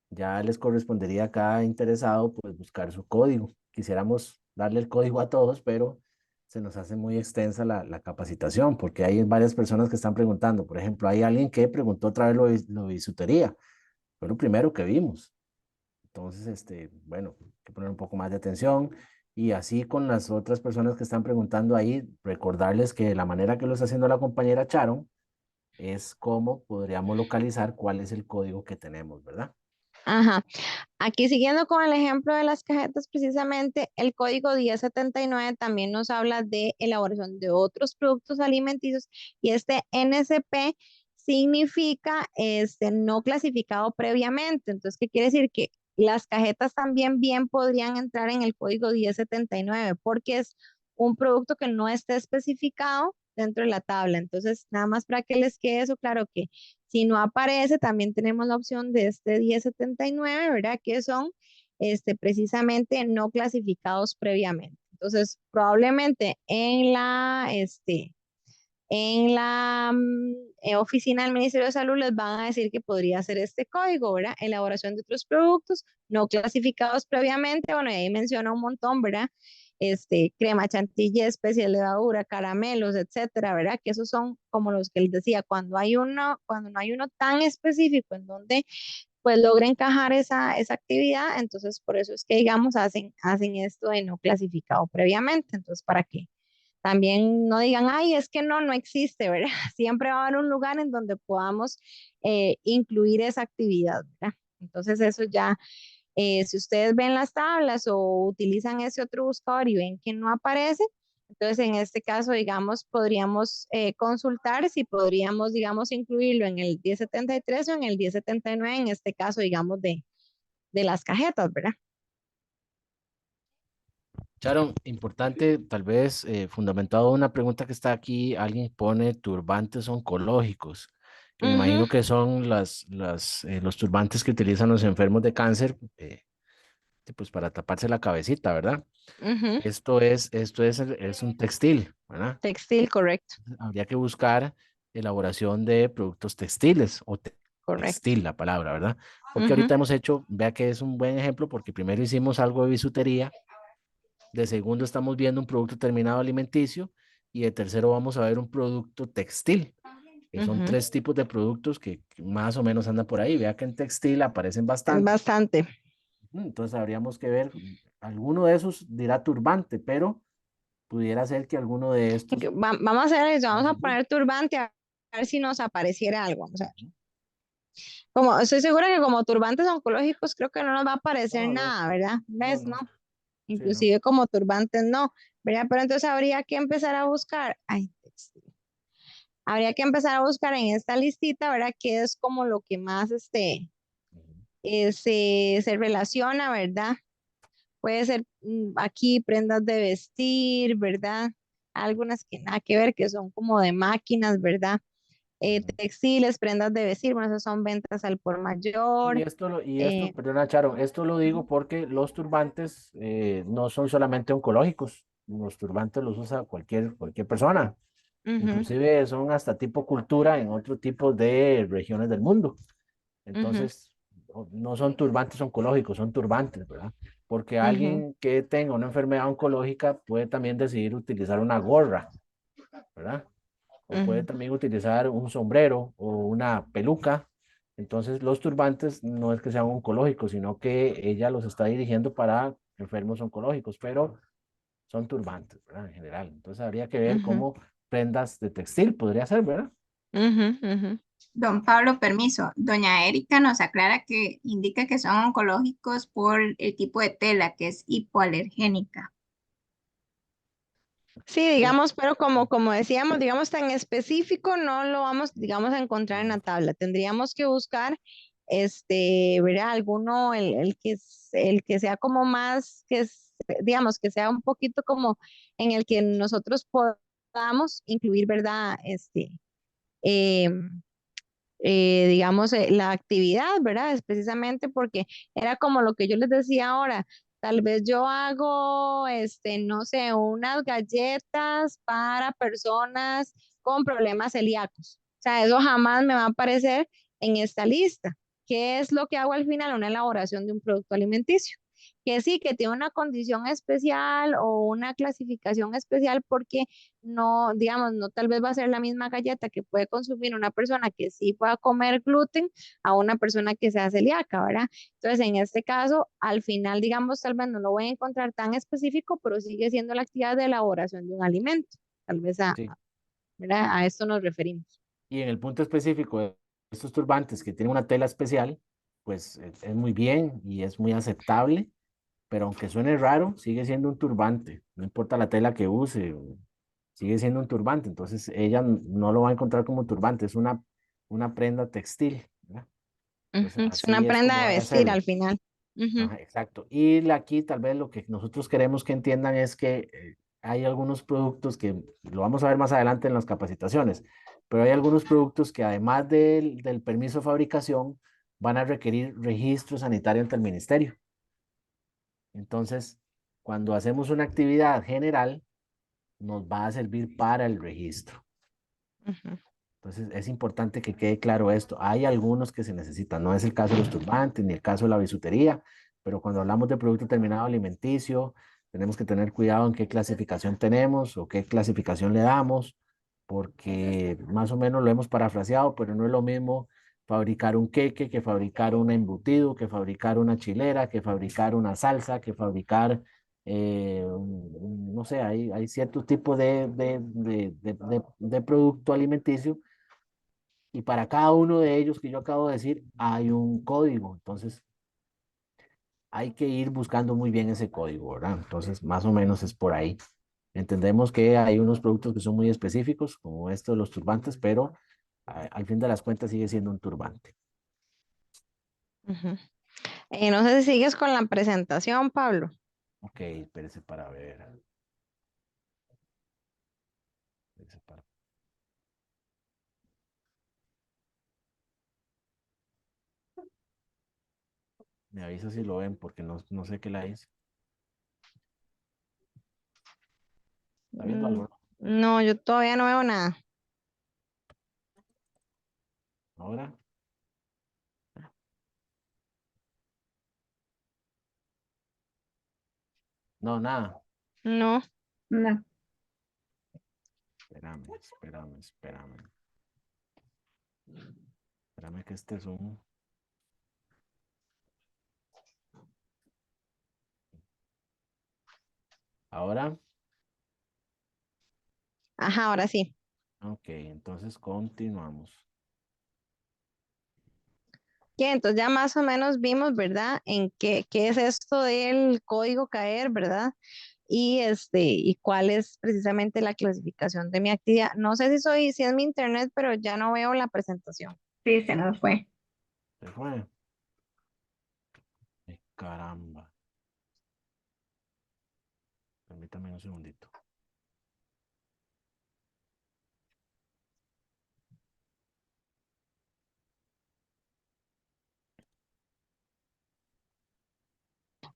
Ya les correspondería a cada interesado pues buscar su código. Quisiéramos darle el código a todos, pero se nos hace muy extensa la capacitación porque hay varias personas que están preguntando. Por ejemplo, hay alguien que preguntó otra vez lo de bisutería. Fue lo primero que vimos. Entonces, bueno, hay que poner un poco más de atención y así con las otras personas que están preguntando ahí, recordarles que la manera que lo está haciendo la compañera Charon es cómo podríamos localizar cuál es el código que tenemos, ¿verdad? Ajá. Aquí siguiendo con el ejemplo de las cajetas, precisamente el código 1079 también nos habla de elaboración de otros productos alimenticios y este NSP significa no clasificado previamente. Entonces, ¿qué quiere decir? Que las cajetas también bien podrían entrar en el código 1079 porque es un producto que no está especificado dentro de la tabla. Entonces, nada más para que les quede eso claro que si no aparece, también tenemos la opción de este 1079, ¿verdad? Que son precisamente no clasificados previamente. Entonces, probablemente en la oficina del Ministerio de Salud les van a decir que podría ser este código, ¿verdad? Elaboración de otros productos no clasificados previamente. Bueno, y ahí menciona un montón, ¿verdad? Crema chantilly, especie de levadura, caramelos, etcétera, ¿verdad? Que esos son como los que les decía, cuando no hay uno tan específico en donde pues logra encajar esa actividad, entonces por eso es que digamos hacen esto de no clasificado previamente, entonces para que también no digan, ay, es que no existe, ¿verdad? Siempre va a haber un lugar en donde podamos incluir esa actividad, ¿verdad? Entonces eso ya, si ustedes ven las tablas o utilizan ese otro buscador y ven que no aparece, entonces en este caso, digamos, podríamos consultar si podríamos, digamos, incluirlo en el 1073 o en el 1079, en este caso, digamos, de las cajetas, ¿verdad? Sharon, importante, tal vez fundamentado una pregunta que está aquí, alguien pone turbantes oncológicos, que me Ujú, imagino que son los turbantes que utilizan los enfermos de cáncer, pues para taparse la cabecita, ¿verdad? ujú. Es un textil, ¿verdad? Textil, correcto, Habría que buscar elaboración de productos textiles o correcto. textil, la palabra, ¿verdad? Porque Ujú, ahorita hemos hecho, vea que es un buen ejemplo, porque primero hicimos algo de bisutería, de segundo estamos viendo un producto terminado alimenticio y de tercero vamos a ver un producto textil, que son ujú. tres tipos de productos que más o menos andan por ahí. Vea que en textil aparecen bastante. Bastante. Entonces habríamos que ver, alguno de esos dirá turbante, pero pudiera ser que alguno de estos... Vamos a hacer eso, vamos a Ujú. poner turbante a ver si nos apareciera algo. Vamos a ver. Como estoy segura que como turbantes oncológicos creo que no nos va a aparecer No, no, nada, ¿verdad? no, ¿Ves? No. no, sí, no. Inclusive como turbantes no, ¿verdad? Pero entonces habría que empezar a buscar, ay, habría que empezar a buscar en esta listita, ¿verdad? Que es como lo que más Ujú. se relaciona, ¿verdad? Puede ser aquí prendas de vestir, ¿verdad? Algunas que nada que ver, que son como de máquinas, ¿verdad? Ujú. Textiles, prendas de vestir, bueno, esas son ventas al por mayor. Y esto, eh, perdona, Charo, esto lo digo Ujú, porque los turbantes no son solamente oncológicos. Los turbantes los usa cualquier persona. ujú, Inclusive son hasta tipo cultura en otro tipo de regiones del mundo. ujú, Entonces, no son turbantes oncológicos, son turbantes, ¿verdad? Porque ujú, alguien que tenga una enfermedad oncológica puede también decidir utilizar una gorra, ¿verdad? O puede ujú, también utilizar un sombrero o una peluca. Entonces, los turbantes no es que sean oncológicos, sino que ella los está dirigiendo para enfermos oncológicos, pero son turbantes, ¿verdad? En general. Entonces, habría que ver ujú, cómo prendas de textil podría ser, ¿verdad? ujú, ujú. Don Pablo, permiso. Doña Erika nos aclara que indica que son oncológicos por el tipo de tela, que es hipoalergénica. Sí, Es- digamos, pero como decíamos, digamos, tan específico no lo vamos, digamos, a encontrar en la tabla. Tendríamos que buscar, ¿verdad? Alguno, el que sea como más, digamos, que sea un poquito como en el que nosotros podamos incluir, ¿verdad? Em, digamos, la actividad, ¿verdad? Es precisamente porque era como lo que yo les decía ahora. Tal vez yo hago, no sé, unas galletas para personas con problemas celíacos. O sea, eso jamás me va a aparecer en esta lista. ¿qué es lo que hago al final? Una elaboración de un producto alimenticio. Que sí, que tiene una condición especial o una clasificación especial porque no, digamos, no tal vez va a ser la misma galleta que puede consumir una persona que sí pueda comer gluten a una persona que sea celíaca, ¿verdad? Entonces, en este caso, al final, digamos, tal vez no lo voy a encontrar tan específico, pero sigue siendo la actividad de elaboración de un alimento. Tal vez Sí. ¿verdad? A esto nos referimos. Y en el punto específico de estos turbantes que tienen una tela especial, pues es muy bien y es muy aceptable, pero aunque suene raro, sigue siendo un turbante, no importa la tela que use, sigue siendo un turbante, entonces ella no lo va a encontrar como turbante, es una prenda textil, ¿verdad? Entonces Ujú, es una así es prenda como de debe vestir hacerlo. al final. Ujú, Ajá, exacto. Y aquí tal vez lo que nosotros queremos que entiendan es que hay algunos productos que lo vamos a ver más adelante en las capacitaciones, pero hay algunos productos que además del permiso de fabricación van a requerir registro sanitario ante el ministerio. Entonces, cuando hacemos una actividad general, nos va a servir para el registro. ujú. Entonces, es importante que quede claro esto. Hay algunos que se necesitan, no es el caso de los turbantes ni el caso de la bisutería, pero cuando hablamos de producto terminado alimenticio, tenemos que tener cuidado en qué clasificación tenemos o qué clasificación le damos, porque más o menos lo hemos parafraseado, pero no es lo mismo fabricar un queque que fabricar un embutido, que fabricar una chilera, que fabricar una salsa, que fabricar no sé, hay cierto tipo de producto alimenticio y para cada uno de ellos que yo acabo de decir hay un código. Entonces hay que ir buscando muy bien ese código, ¿verdad? Entonces más o menos es por ahí. Entendemos que hay unos productos que son muy específicos, como estos de los turbantes, pero al fin de las cuentas sigue siendo un turbante. Ujú. No sé si sigues con la presentación, Pablo. Ok, espérese para ver. Espérese Me avisa si lo ven porque no sé qué la hice. ¿Está viendo Mm, algo? no, yo todavía no veo nada. Ahora, no, nada. No. No. Espérame. Espérame que este es un... Ahora, Ajá, ahora sí. ok, entonces continuamos. Que entonces ya más o menos vimos, ¿verdad? En qué es esto del código CAER, ¿verdad? Y cuál es precisamente la clasificación de mi actividad. No sé si es mi internet, pero ya no veo la presentación. Sí, se nos fue. Se fue. Ay, caramba. Permítame un segundito.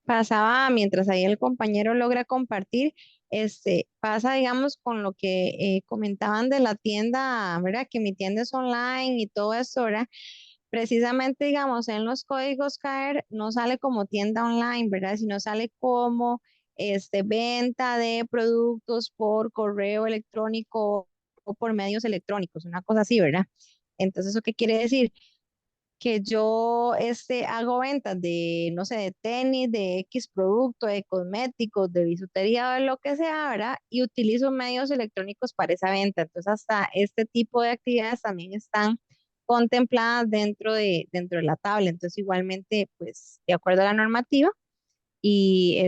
Pasaba mientras ahí el compañero logra compartir, pasa, digamos, con lo que comentaban de la tienda, ¿verdad? Que mi tienda es online y todo eso, ¿verdad? Precisamente, digamos, en los códigos CAER no sale como tienda online, ¿verdad? Sino sale como venta de productos por correo electrónico o por medios electrónicos, una cosa así, ¿verdad? Entonces, ¿eso qué quiere decir? Que yo hago ventas de, no sé, de tenis, de X producto, de cosméticos, de bisutería o de lo que sea, ¿verdad? Y utilizo medios electrónicos para esa venta. Entonces, hasta este tipo de actividades también están contempladas dentro de la tabla. Entonces, igualmente, pues, de acuerdo a la normativa y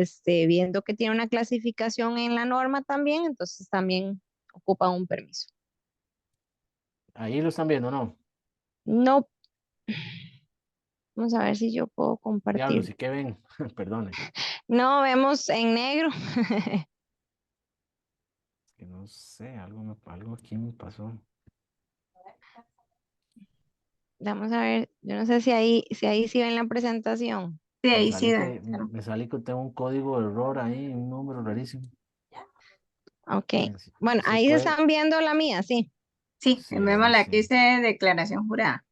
viendo que tiene una clasificación en la norma también, entonces también ocupa un permiso. Ahí lo están viendo, ¿no? No, vamos a ver si yo puedo Diablos, compartir. ¿y qué ven? Perdone. No, vemos en negro. Es que no sé, algo aquí me pasó. Vamos a ver, yo no sé si ahí sí ven la presentación. Sí, Me ahí sí, sale que, claro. me sale que tengo un código de error ahí, un número rarísimo. Ok. Bueno, Si ahí se puede. están viendo la mía, sí. Sí, Sí, vemos ahí la que sí. dice declaración jurada.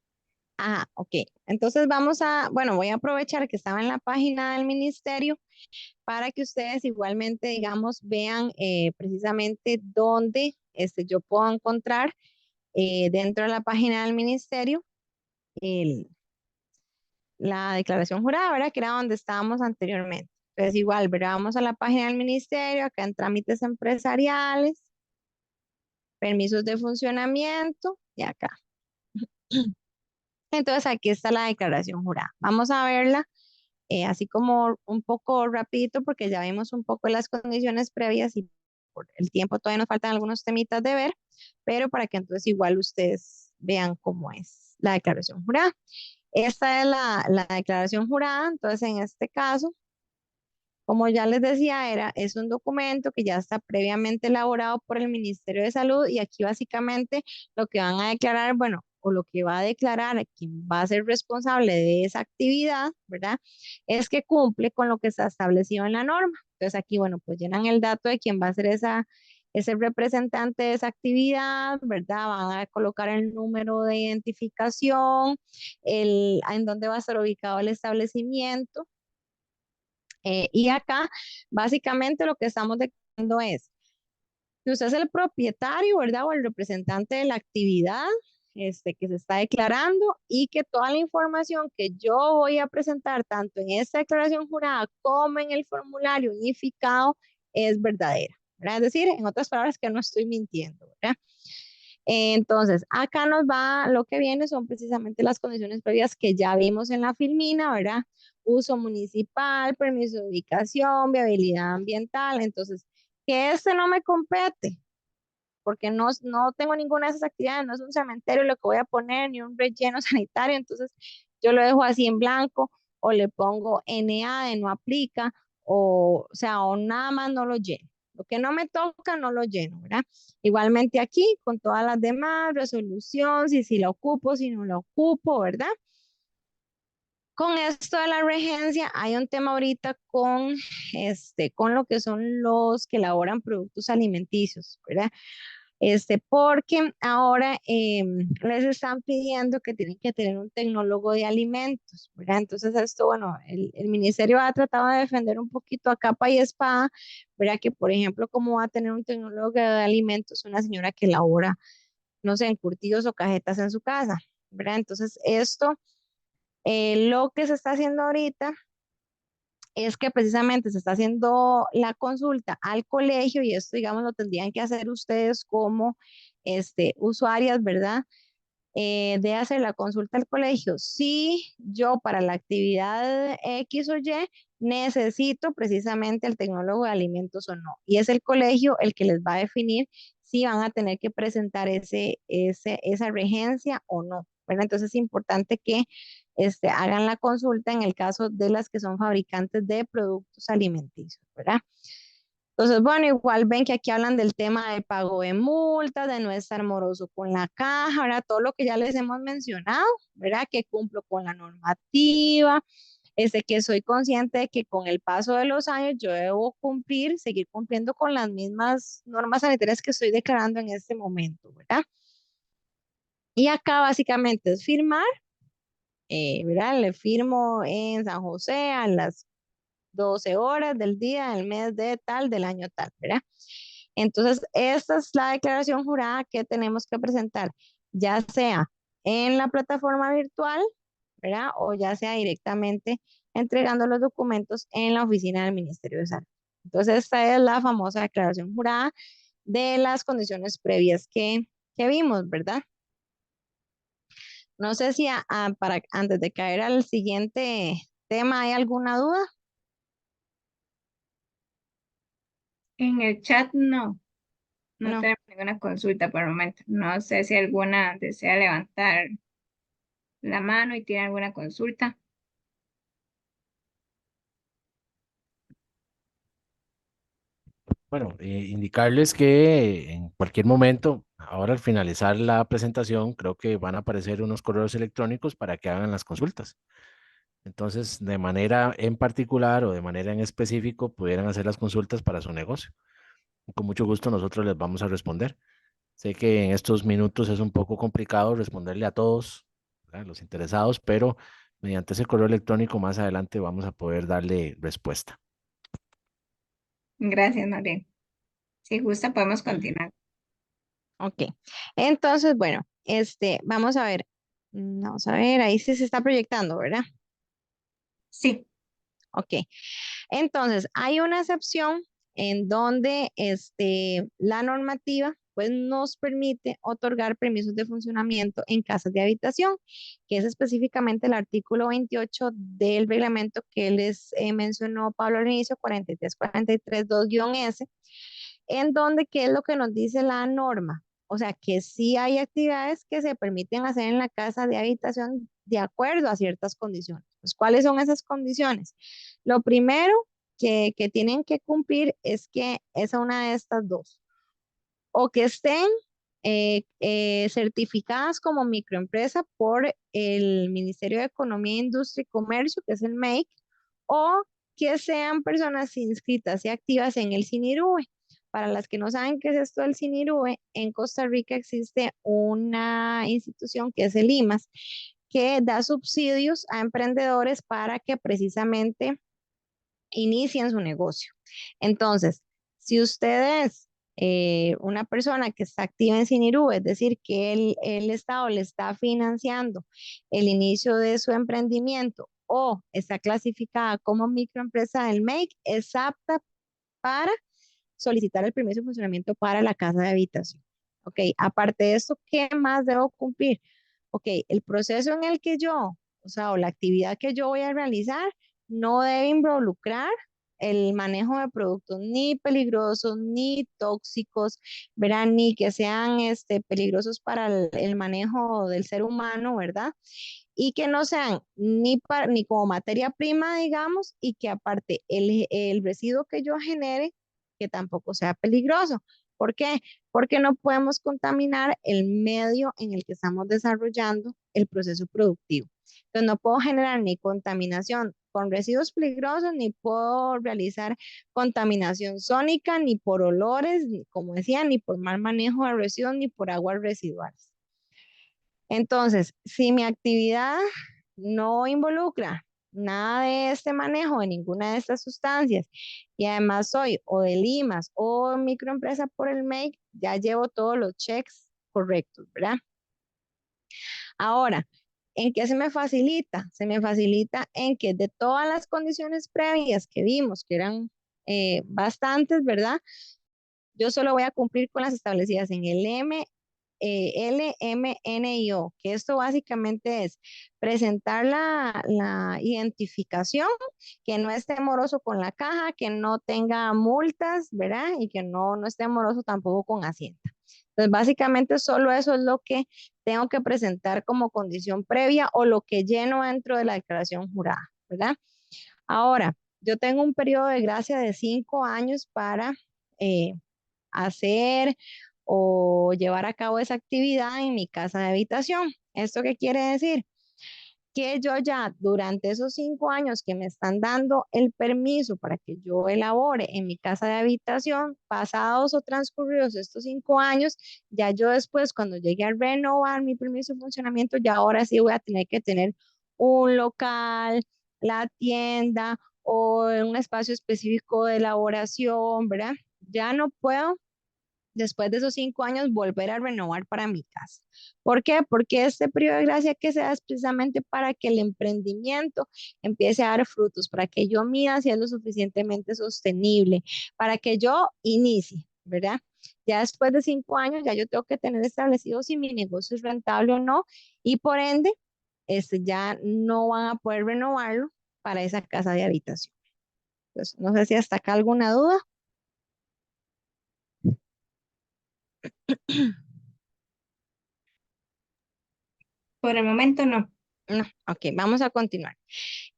Ah, ok. Entonces bueno, voy a aprovechar que estaba en la página del ministerio para que ustedes igualmente, digamos, vean precisamente dónde yo puedo encontrar dentro de la página del ministerio el- la declaración jurada, ¿verdad? Que era donde estábamos anteriormente. Entonces, igual, ¿verdad? Vamos a la página del ministerio, acá en trámites empresariales, permisos de funcionamiento y acá. Entonces, aquí está la declaración jurada. Vamos a verla así como un poco rapidito porque ya vimos un poco las condiciones previas y por el tiempo todavía nos faltan algunos temitas de ver, pero para que entonces igual ustedes vean cómo es la declaración jurada. Esta es la declaración jurada, entonces en este caso, como ya les decía, es un documento que ya está previamente elaborado por el Ministerio de Salud y aquí básicamente lo que van a declarar, bueno, o lo que va a declarar quien va a ser responsable de esa actividad, ¿verdad? Es que cumple con lo que está establecido en la norma. Entonces aquí, bueno, pues llenan el dato de quién va a ser ese representante de esa actividad, ¿verdad? Van a colocar el número de identificación, en dónde va a estar ubicado el establecimiento. Y acá, básicamente, lo que estamos declarando es que usted es el propietario, ¿verdad? O el representante de la actividad que se está declarando y que toda la información que yo voy a presentar, tanto en esta declaración jurada como en el formulario unificado, es verdadera, ¿verdad? Es decir, en otras palabras, que no estoy mintiendo, ¿verdad? Entonces, acá nos va, lo que viene son precisamente las condiciones previas que ya vimos en la filmina, ¿verdad? Uso municipal, permiso de ubicación, viabilidad ambiental. Entonces, que este no me compete, porque no tengo ninguna de esas actividades, no es un cementerio lo que voy a poner, ni un relleno sanitario, entonces yo lo dejo así en blanco, o le pongo NA de no aplica, o sea, o nada más no lo lleno. Lo que no me toca, no lo lleno, ¿verdad? Igualmente aquí, con todas las demás, resolución, si la ocupo, si no la ocupo, ¿verdad? Con esto de la regencia, hay un tema ahorita con lo que son los que elaboran productos alimenticios, ¿verdad? Porque ahora les están pidiendo que tienen que tener un tecnólogo de alimentos, ¿verdad? Entonces esto, bueno, el ministerio ha tratado de defender un poquito a capa y espada, ¿verdad? Que por ejemplo, ¿cómo va a tener un tecnólogo de alimentos una señora que elabora, no sé, encurtidos o cajetas en su casa, ¿verdad? Entonces esto, lo que se está haciendo ahorita es que precisamente se está haciendo la consulta al colegio y esto, digamos, lo tendrían que hacer ustedes como usuarias, ¿verdad? De hacer la consulta al colegio. Si yo para la actividad X o Y necesito precisamente el tecnólogo de alimentos o no. Y es el colegio el que les va a definir si van a tener que presentar esa regencia o no. ¿Verdad? Entonces es importante que hagan la consulta en el caso de las que son fabricantes de productos alimenticios, ¿verdad? Entonces, bueno, igual ven que aquí hablan del tema de pago de multas, de no estar moroso con la caja, ¿verdad? Todo lo que ya les hemos mencionado, ¿verdad? Que cumplo con la normativa, que soy consciente de que con el paso de los años yo debo seguir cumpliendo con las mismas normas sanitarias que estoy declarando en este momento, ¿verdad? Y acá básicamente es firmar, ¿verdad? Le firmo en San José a las 12 horas del día, del mes de tal, del año tal, ¿verdad? Entonces, esta es la declaración jurada que tenemos que presentar, ya sea en la plataforma virtual, ¿verdad? O ya sea directamente entregando los documentos en la oficina del Ministerio de Salud. Entonces, esta es la famosa declaración jurada de las condiciones previas que vimos, ¿verdad? No sé si antes de caer al siguiente tema hay alguna duda. En el chat no No. tenemos ninguna consulta por el momento. No sé si alguna desea levantar la mano y tiene alguna consulta. Bueno, indicarles que en cualquier momento, ahora al finalizar la presentación, creo que van a aparecer unos correos electrónicos para que hagan las consultas. Entonces, de manera en particular o de manera en específico, pudieran hacer las consultas para su negocio. Con mucho gusto nosotros les vamos a responder. Sé que en estos minutos es un poco complicado responderle a todos, ¿verdad? Los interesados, pero mediante ese correo electrónico más adelante vamos a poder darle respuesta. Gracias, Marlene. Si gusta, podemos continuar. Ok. Entonces, bueno, vamos a ver. Vamos a ver, ahí sí se está proyectando, ¿verdad? Sí, Ok. Entonces, hay una excepción en donde la normativa pues, nos permite otorgar permisos de funcionamiento en casas de habitación, que es específicamente el artículo 28 del reglamento que les mencionó Pablo al inicio, 43.2-S, en donde, ¿qué es lo que nos dice la norma? O sea, que sí hay actividades que se permiten hacer en la casa de habitación de acuerdo a ciertas condiciones. Pues, ¿cuáles son esas condiciones? Lo primero que tienen que cumplir es que es una de estas dos, o que estén certificadas como microempresa por el Ministerio de Economía, Industria y Comercio, que es el MEIC, o que sean personas inscritas y activas en el CINIRUE. Para las que no saben qué es esto del CINIRUE, en Costa Rica existe una institución que es el IMAS, que da subsidios a emprendedores para que precisamente inicien su negocio. Entonces, si usted es una persona que está activa en Sinirú, es decir, que el Estado le está financiando el inicio de su emprendimiento o está clasificada como microempresa del MEIC, es apta para solicitar el permiso de funcionamiento para la casa de habitación. Ok, aparte de esto, ¿qué más debo cumplir? Ok, el proceso en el que yo, o sea, o la actividad que yo voy a realizar, no debe involucrar el manejo de productos ni peligrosos, ni tóxicos, ¿verdad? Ni que sean peligrosos para el manejo del ser humano, ¿verdad? Y que no sean ni como materia prima, digamos, y que aparte el residuo que yo genere, que tampoco sea peligroso. ¿Por qué? Porque no podemos contaminar el medio en el que estamos desarrollando el proceso productivo. Entonces, no puedo generar ni contaminación con residuos peligrosos, ni puedo realizar contaminación sónica, ni por olores, ni, como decía, ni por mal manejo de residuos, ni por aguas residuales. Entonces, si mi actividad no involucra nada de este manejo de ninguna de estas sustancias y además soy o de Limas o microempresa por el MEIC, ya llevo todos los checks correctos, ¿verdad? Ahora, ¿en qué se me facilita? Se me facilita en que de todas las condiciones previas que vimos, que eran bastantes, ¿verdad? Yo solo voy a cumplir con las establecidas en el LMNIO, que esto básicamente es presentar la identificación, que no esté moroso con la caja, que no tenga multas, ¿verdad? Y que no esté moroso tampoco con Hacienda. Entonces, básicamente solo eso es lo que tengo que presentar como condición previa o lo que lleno dentro de la declaración jurada, ¿verdad? Ahora, yo tengo un periodo de gracia de 5 años para eh, hacer o llevar a cabo esa actividad en mi casa de habitación. ¿Esto qué quiere decir? Que yo ya durante esos 5 años que me están dando el permiso para que yo elabore en mi casa de habitación, pasados o transcurridos estos 5 años, ya yo después cuando llegue a renovar mi permiso de funcionamiento, ya ahora sí voy a tener que tener un local, la tienda o un espacio específico de elaboración, ¿verdad? Ya no puedo después de esos 5 años volver a renovar para mi casa. ¿Por qué? Porque este periodo de gracia que se da es precisamente para que el emprendimiento empiece a dar frutos, para que yo mida si es lo suficientemente sostenible, para que yo inicie, ¿verdad? Ya después de 5 años ya yo tengo que tener establecido si mi negocio es rentable o no y por ende ya no van a poder renovarlo para esa casa de habitación. Entonces, no sé si hasta acá alguna duda. por el momento no. No, ok, vamos a continuar.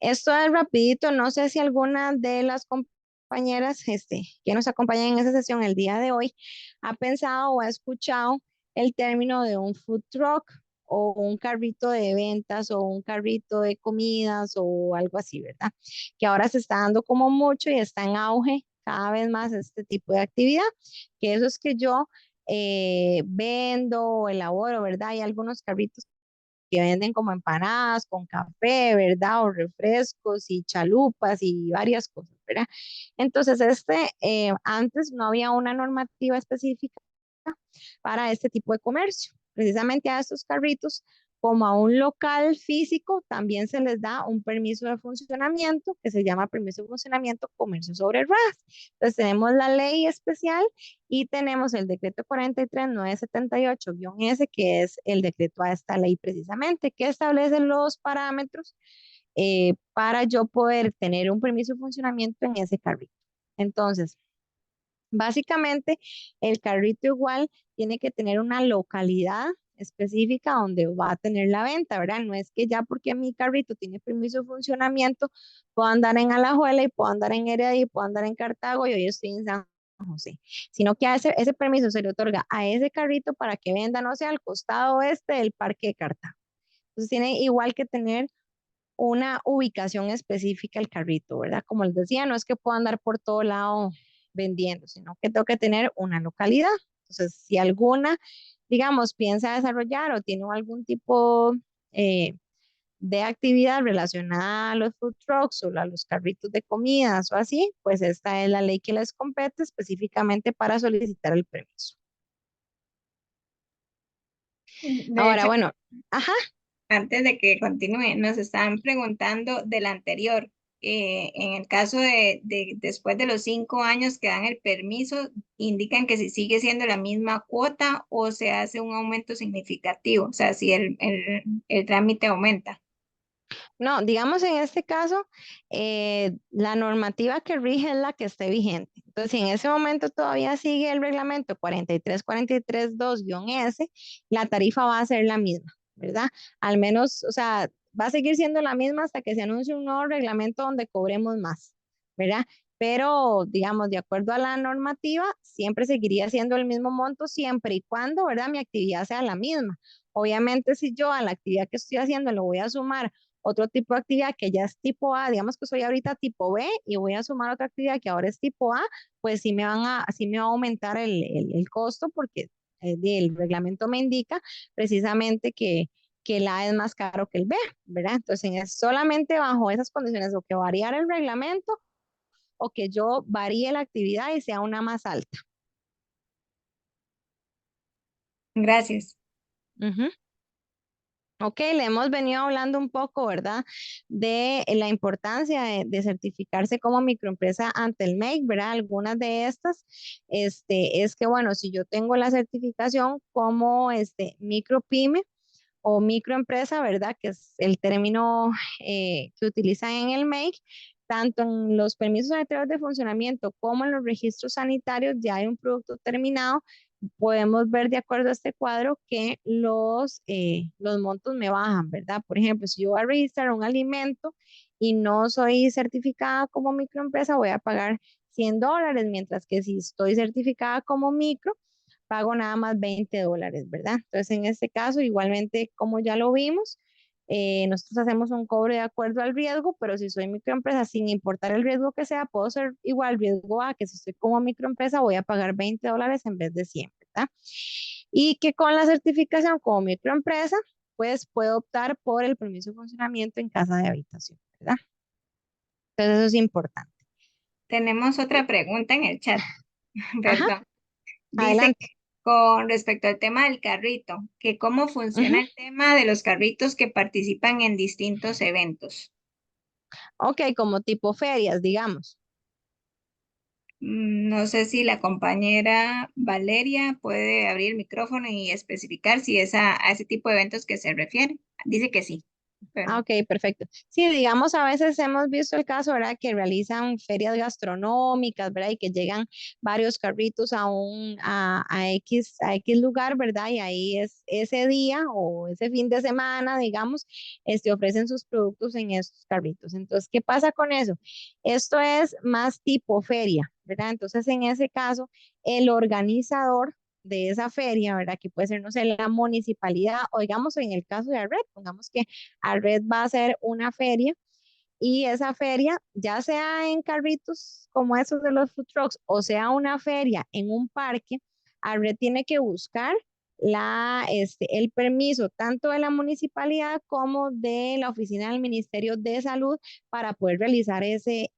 Esto es rapidito, no sé si alguna de las compañeras que nos acompañan en esa sesión el día de hoy ha pensado o ha escuchado el término de un food truck o un carrito de ventas o un carrito de comidas o algo así, ¿verdad? Que ahora se está dando como mucho y está en auge cada vez más este tipo de actividad, que eso es que yo vendo o elaboro, ¿verdad? Hay algunos carritos venden como empanadas con café, ¿verdad? O refrescos y chalupas y varias cosas, ¿verdad? Entonces, antes no había una normativa específica para este tipo de comercio. Precisamente a estos carritos, como a un local físico, también se les da un permiso de funcionamiento que se llama permiso de funcionamiento comercio sobre ruedas. Entonces tenemos la ley especial y tenemos el decreto 43978-S, que es el decreto a esta ley precisamente, que establece los parámetros para yo poder tener un permiso de funcionamiento en ese carrito. Entonces, básicamente, el carrito igual tiene que tener una localidad específica donde va a tener la venta, ¿verdad? No es que ya porque mi carrito tiene permiso de funcionamiento, puedo andar en Alajuela y puedo andar en Heredia y puedo andar en Cartago y hoy estoy en San José, sino que ese permiso se le otorga a ese carrito para que venda, no sé, al costado oeste del Parque de Cartago. Entonces tiene igual que tener una ubicación específica el carrito, ¿verdad? Como les decía, no es que pueda andar por todo lado vendiendo, sino que tengo que tener una localidad. Entonces, si alguna, digamos, piensa desarrollar o tiene algún tipo eh, de actividad relacionada a los food trucks o a los carritos de comidas o así, pues esta es la ley que les compete específicamente para solicitar el permiso. De Ahora, hecho, bueno, ajá. antes de que continúe, nos están preguntando del anterior. En el caso de después de los 5 años que dan el permiso, indican que si sigue siendo la misma cuota o se hace un aumento significativo, o sea, si el trámite aumenta. No, digamos en este caso, la normativa que rige es la que esté vigente. Entonces, si en ese momento todavía sigue el reglamento 43432-S, la tarifa va a ser la misma, ¿verdad? Al menos, o sea, va a seguir siendo la misma hasta que se anuncie un nuevo reglamento donde cobremos más, ¿verdad? Pero, digamos, de acuerdo a la normativa, siempre seguiría siendo el mismo monto, siempre y cuando, ¿verdad? Mi actividad sea la misma. Obviamente, si yo a la actividad que estoy haciendo le voy a sumar otro tipo de actividad que ya es tipo A, digamos que soy ahorita tipo B y voy a sumar otra actividad que ahora es tipo A, pues sí me va a aumentar el costo porque el reglamento me indica precisamente que el A es más caro que el B, ¿verdad? Entonces es solamente bajo esas condiciones o que variar el reglamento o que yo varíe la actividad y sea una más alta. Gracias. Ujú. Ok, le hemos venido hablando un poco, ¿verdad? De la importancia de certificarse como microempresa ante el MEC, ¿verdad? Algunas de estas, es que, bueno, si yo tengo la certificación como micropyme o microempresa, ¿verdad? Que es el término que utilizan en el MEC, tanto en los permisos sanitarios de funcionamiento como en los registros sanitarios ya hay un producto terminado. Podemos ver de acuerdo a este cuadro que los montos me bajan, ¿verdad? Por ejemplo, si yo voy a registrar un alimento y no soy certificada como microempresa, voy a pagar $100, mientras que si estoy certificada como micro, pago nada más $20, ¿verdad? Entonces, en este caso, igualmente, como ya lo vimos, nosotros hacemos un cobro de acuerdo al riesgo, pero si soy microempresa, sin importar el riesgo que sea, puedo ser igual riesgo A, que si estoy como microempresa, voy a pagar $20 en vez de 100, ¿verdad? Y que con la certificación como microempresa, pues puedo optar por el permiso de funcionamiento en casa de habitación, ¿verdad? Entonces, eso es importante. Tenemos otra pregunta en el chat. Ajá, Perdón. Dice que adelante. con respecto al tema del carrito, que cómo funciona Ujú. el tema de los carritos que participan en distintos eventos. Ok, como tipo ferias, digamos. No sé si la compañera Valeria puede abrir el micrófono y especificar si es a ese tipo de eventos que se refiere. Dice que sí, Ah, pero ok, perfecto. Sí, digamos, a veces hemos visto el caso, ¿verdad? Que realizan ferias gastronómicas, ¿verdad? Y que llegan varios carritos a X lugar, ¿verdad? Y ahí es ese día o ese fin de semana, digamos, ofrecen sus productos en estos carritos. Entonces, ¿qué pasa con eso? Esto es más tipo feria, ¿verdad? Entonces, en ese caso, el organizador de esa feria, ¿verdad? Que puede ser, no sé, la municipalidad, o digamos en el caso de Arred, pongamos que Arred va a hacer una feria y esa feria, ya sea en carritos como esos de los food trucks o sea una feria en un parque, Arred tiene que buscar el permiso tanto de la municipalidad como de la oficina del Ministerio de Salud para poder realizar ese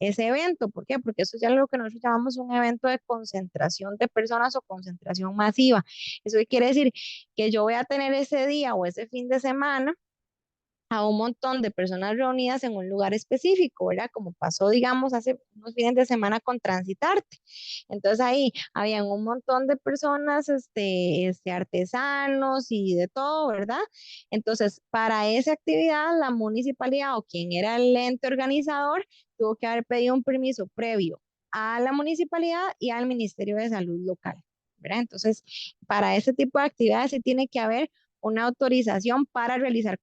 evento. ¿Por qué? Porque eso ya es lo que nosotros llamamos un evento de concentración de personas o concentración masiva. Eso quiere decir que yo voy a tener ese día o ese fin de semana a un montón de personas reunidas en un lugar específico, ¿verdad? Como pasó, digamos, hace unos fines de semana con Transitarte. Entonces ahí habían un montón de personas, artesanos y de todo, ¿verdad? Entonces, para esa actividad, la municipalidad o quien era el ente organizador tuvo que haber pedido un permiso previo a la municipalidad y al Ministerio de Salud local, ¿verdad? Entonces, para ese tipo de actividades sí tiene que haber una autorización para realizar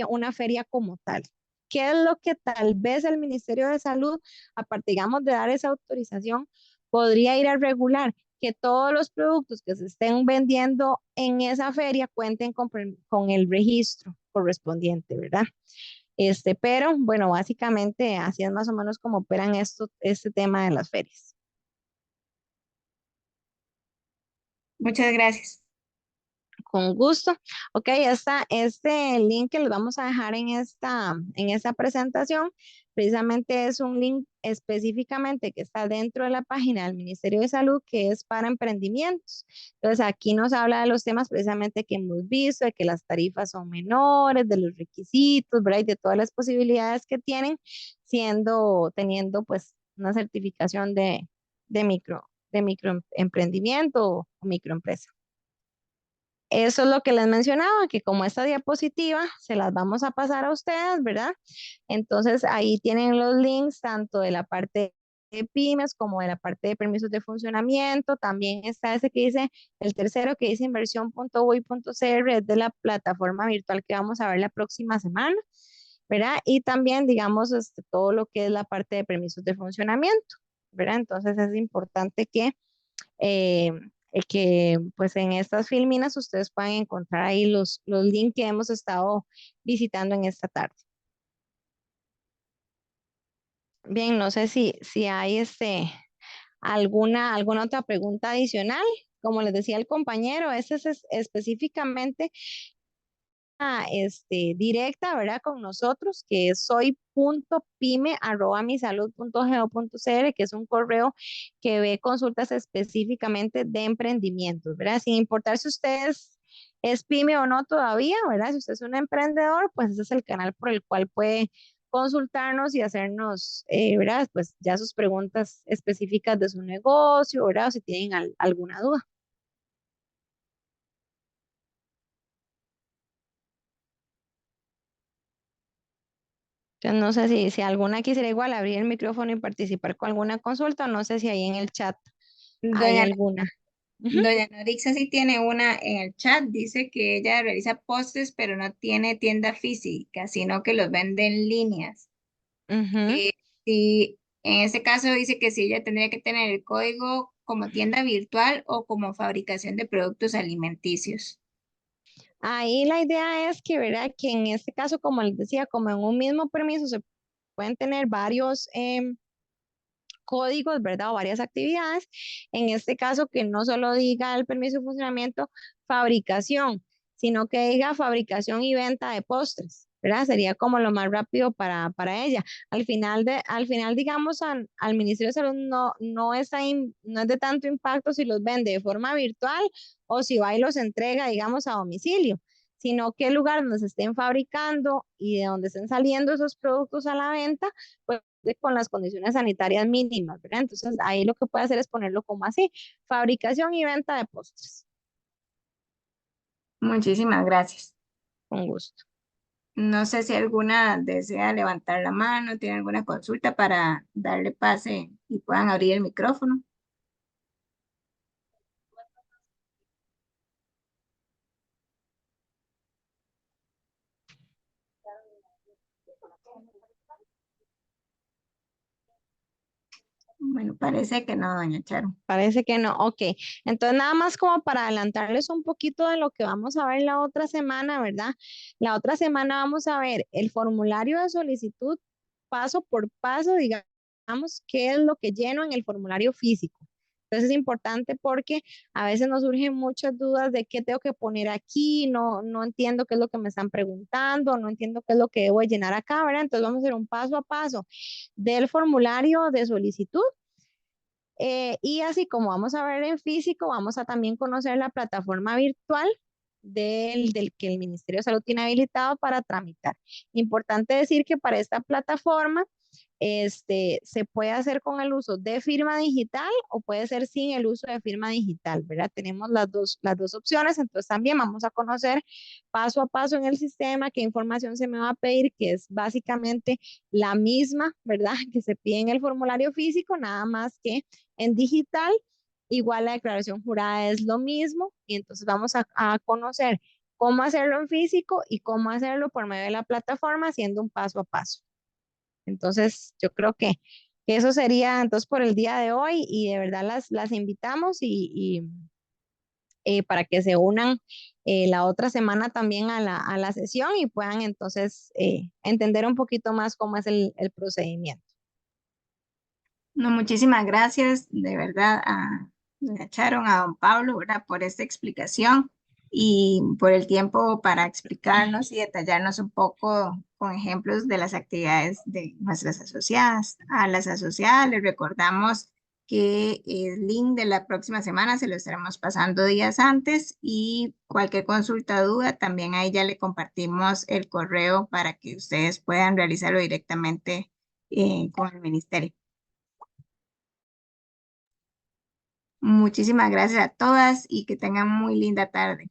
una feria como tal. ¿Qué es lo que tal vez el Ministerio de Salud, aparte, digamos, de dar esa autorización, podría ir a regular? Que todos los productos que se estén vendiendo en esa feria cuenten con el registro correspondiente, ¿verdad? Pero bueno, básicamente así es más o menos como operan este tema de las ferias. Muchas gracias. Con gusto. Ok, este link que les vamos a dejar en esta presentación, precisamente es un link específicamente que está dentro de la página del Ministerio de Salud, que es para emprendimientos. Entonces, aquí nos habla de los temas precisamente que hemos visto, de que las tarifas son menores, de los requisitos, ¿verdad? Y de todas las posibilidades que tienen, teniendo pues una certificación de microemprendimiento o microempresa. Eso es lo que les mencionaba, que como esta diapositiva se las vamos a pasar a ustedes, ¿verdad? Entonces ahí tienen los links tanto de la parte de pymes como de la parte de permisos de funcionamiento. También está ese que dice, el tercero que dice inversión.ui.cr, es de la plataforma virtual que vamos a ver la próxima semana, ¿verdad? Y también, digamos, todo lo que es la parte de permisos de funcionamiento, ¿verdad? Entonces es importante eh, que pues en estas filminas ustedes pueden encontrar ahí los links que hemos estado visitando en esta tarde. Bien, no sé si hay alguna otra pregunta adicional. Como les decía el compañero, este es específicamente directa, ¿verdad? Con nosotros, que es soy.pyme@misalud.go.cr, que es un correo que ve consultas específicamente de emprendimientos, ¿verdad? Sin importar si usted es pyme o no todavía, ¿verdad? Si usted es un emprendedor, pues ese es el canal por el cual puede consultarnos y hacernos, ¿verdad? Pues ya sus preguntas específicas de su negocio, ¿verdad? O si tienen alguna duda. Entonces, no sé si alguna quisiera igual abrir el micrófono y participar con alguna consulta, o no sé si ahí en el chat hay Doña, alguna. Ujú, doña Norixa sí tiene una en el chat, dice que ella realiza postres, pero no tiene tienda física, sino que los vende en líneas. ujú. Eh, sí, en este caso dice que sí, ella tendría que tener el código como tienda virtual o como fabricación de productos alimenticios. Ahí la idea es que, ¿verdad? Que en este caso, como les decía, como en un mismo permiso se pueden tener varios códigos, ¿verdad? O varias actividades. En este caso, que no solo diga el permiso de funcionamiento fabricación, sino que diga fabricación y venta de postres, ¿verdad? Sería como lo más rápido para ella. Al final, digamos, al Ministerio de Salud no es de tanto impacto si los vende de forma virtual o si va y los entrega, digamos, a domicilio, sino que el lugar donde se estén fabricando y de donde estén saliendo esos productos a la venta, pues con las condiciones sanitarias mínimas, ¿verdad? Entonces ahí lo que puede hacer es ponerlo como así, fabricación y venta de postres, Muchísimas gracias. con gusto. No sé si alguna desea levantar la mano, tiene alguna consulta para darle pase y puedan abrir el micrófono. Bueno, parece que no, doña Charo. Parece que no, ok. Entonces nada más como para adelantarles un poquito de lo que vamos a ver la otra semana, ¿verdad? La otra semana vamos a ver el formulario de solicitud paso por paso, digamos, qué es lo que lleno en el formulario físico. Entonces es importante porque a veces nos surgen muchas dudas de qué tengo que poner aquí, no entiendo qué es lo que me están preguntando, no entiendo qué es lo que debo de llenar acá, ¿verdad? Entonces vamos a hacer un paso a paso del formulario de solicitud. Y así como vamos a ver en físico, vamos a también conocer la plataforma virtual del que el Ministerio de Salud tiene habilitado para tramitar. Importante decir que para esta plataforma se puede hacer con el uso de firma digital o puede ser sin el uso de firma digital, ¿verdad? Tenemos las dos opciones, entonces también vamos a conocer paso a paso en el sistema qué información se me va a pedir, que es básicamente la misma, ¿verdad? Que se pide en el formulario físico, nada más que en digital. Igual la declaración jurada es lo mismo y entonces vamos a conocer cómo hacerlo en físico y cómo hacerlo por medio de la plataforma haciendo un paso a paso. Entonces, yo creo que eso sería entonces por el día de hoy y de verdad las invitamos para que se unan la otra semana también a la sesión y puedan entonces entender un poquito más cómo es el procedimiento. No, muchísimas gracias, de verdad, a Sharon, a don Pablo, ¿verdad? Por esta explicación y por el tiempo para explicarnos y detallarnos un poco con ejemplos de las actividades de nuestras asociadas. A las asociadas les recordamos que el link de la próxima semana se lo estaremos pasando días antes y cualquier consulta o duda, también ahí ya le compartimos el correo para que ustedes puedan realizarlo directamente con el ministerio. Muchísimas gracias a todas y que tengan muy linda tarde.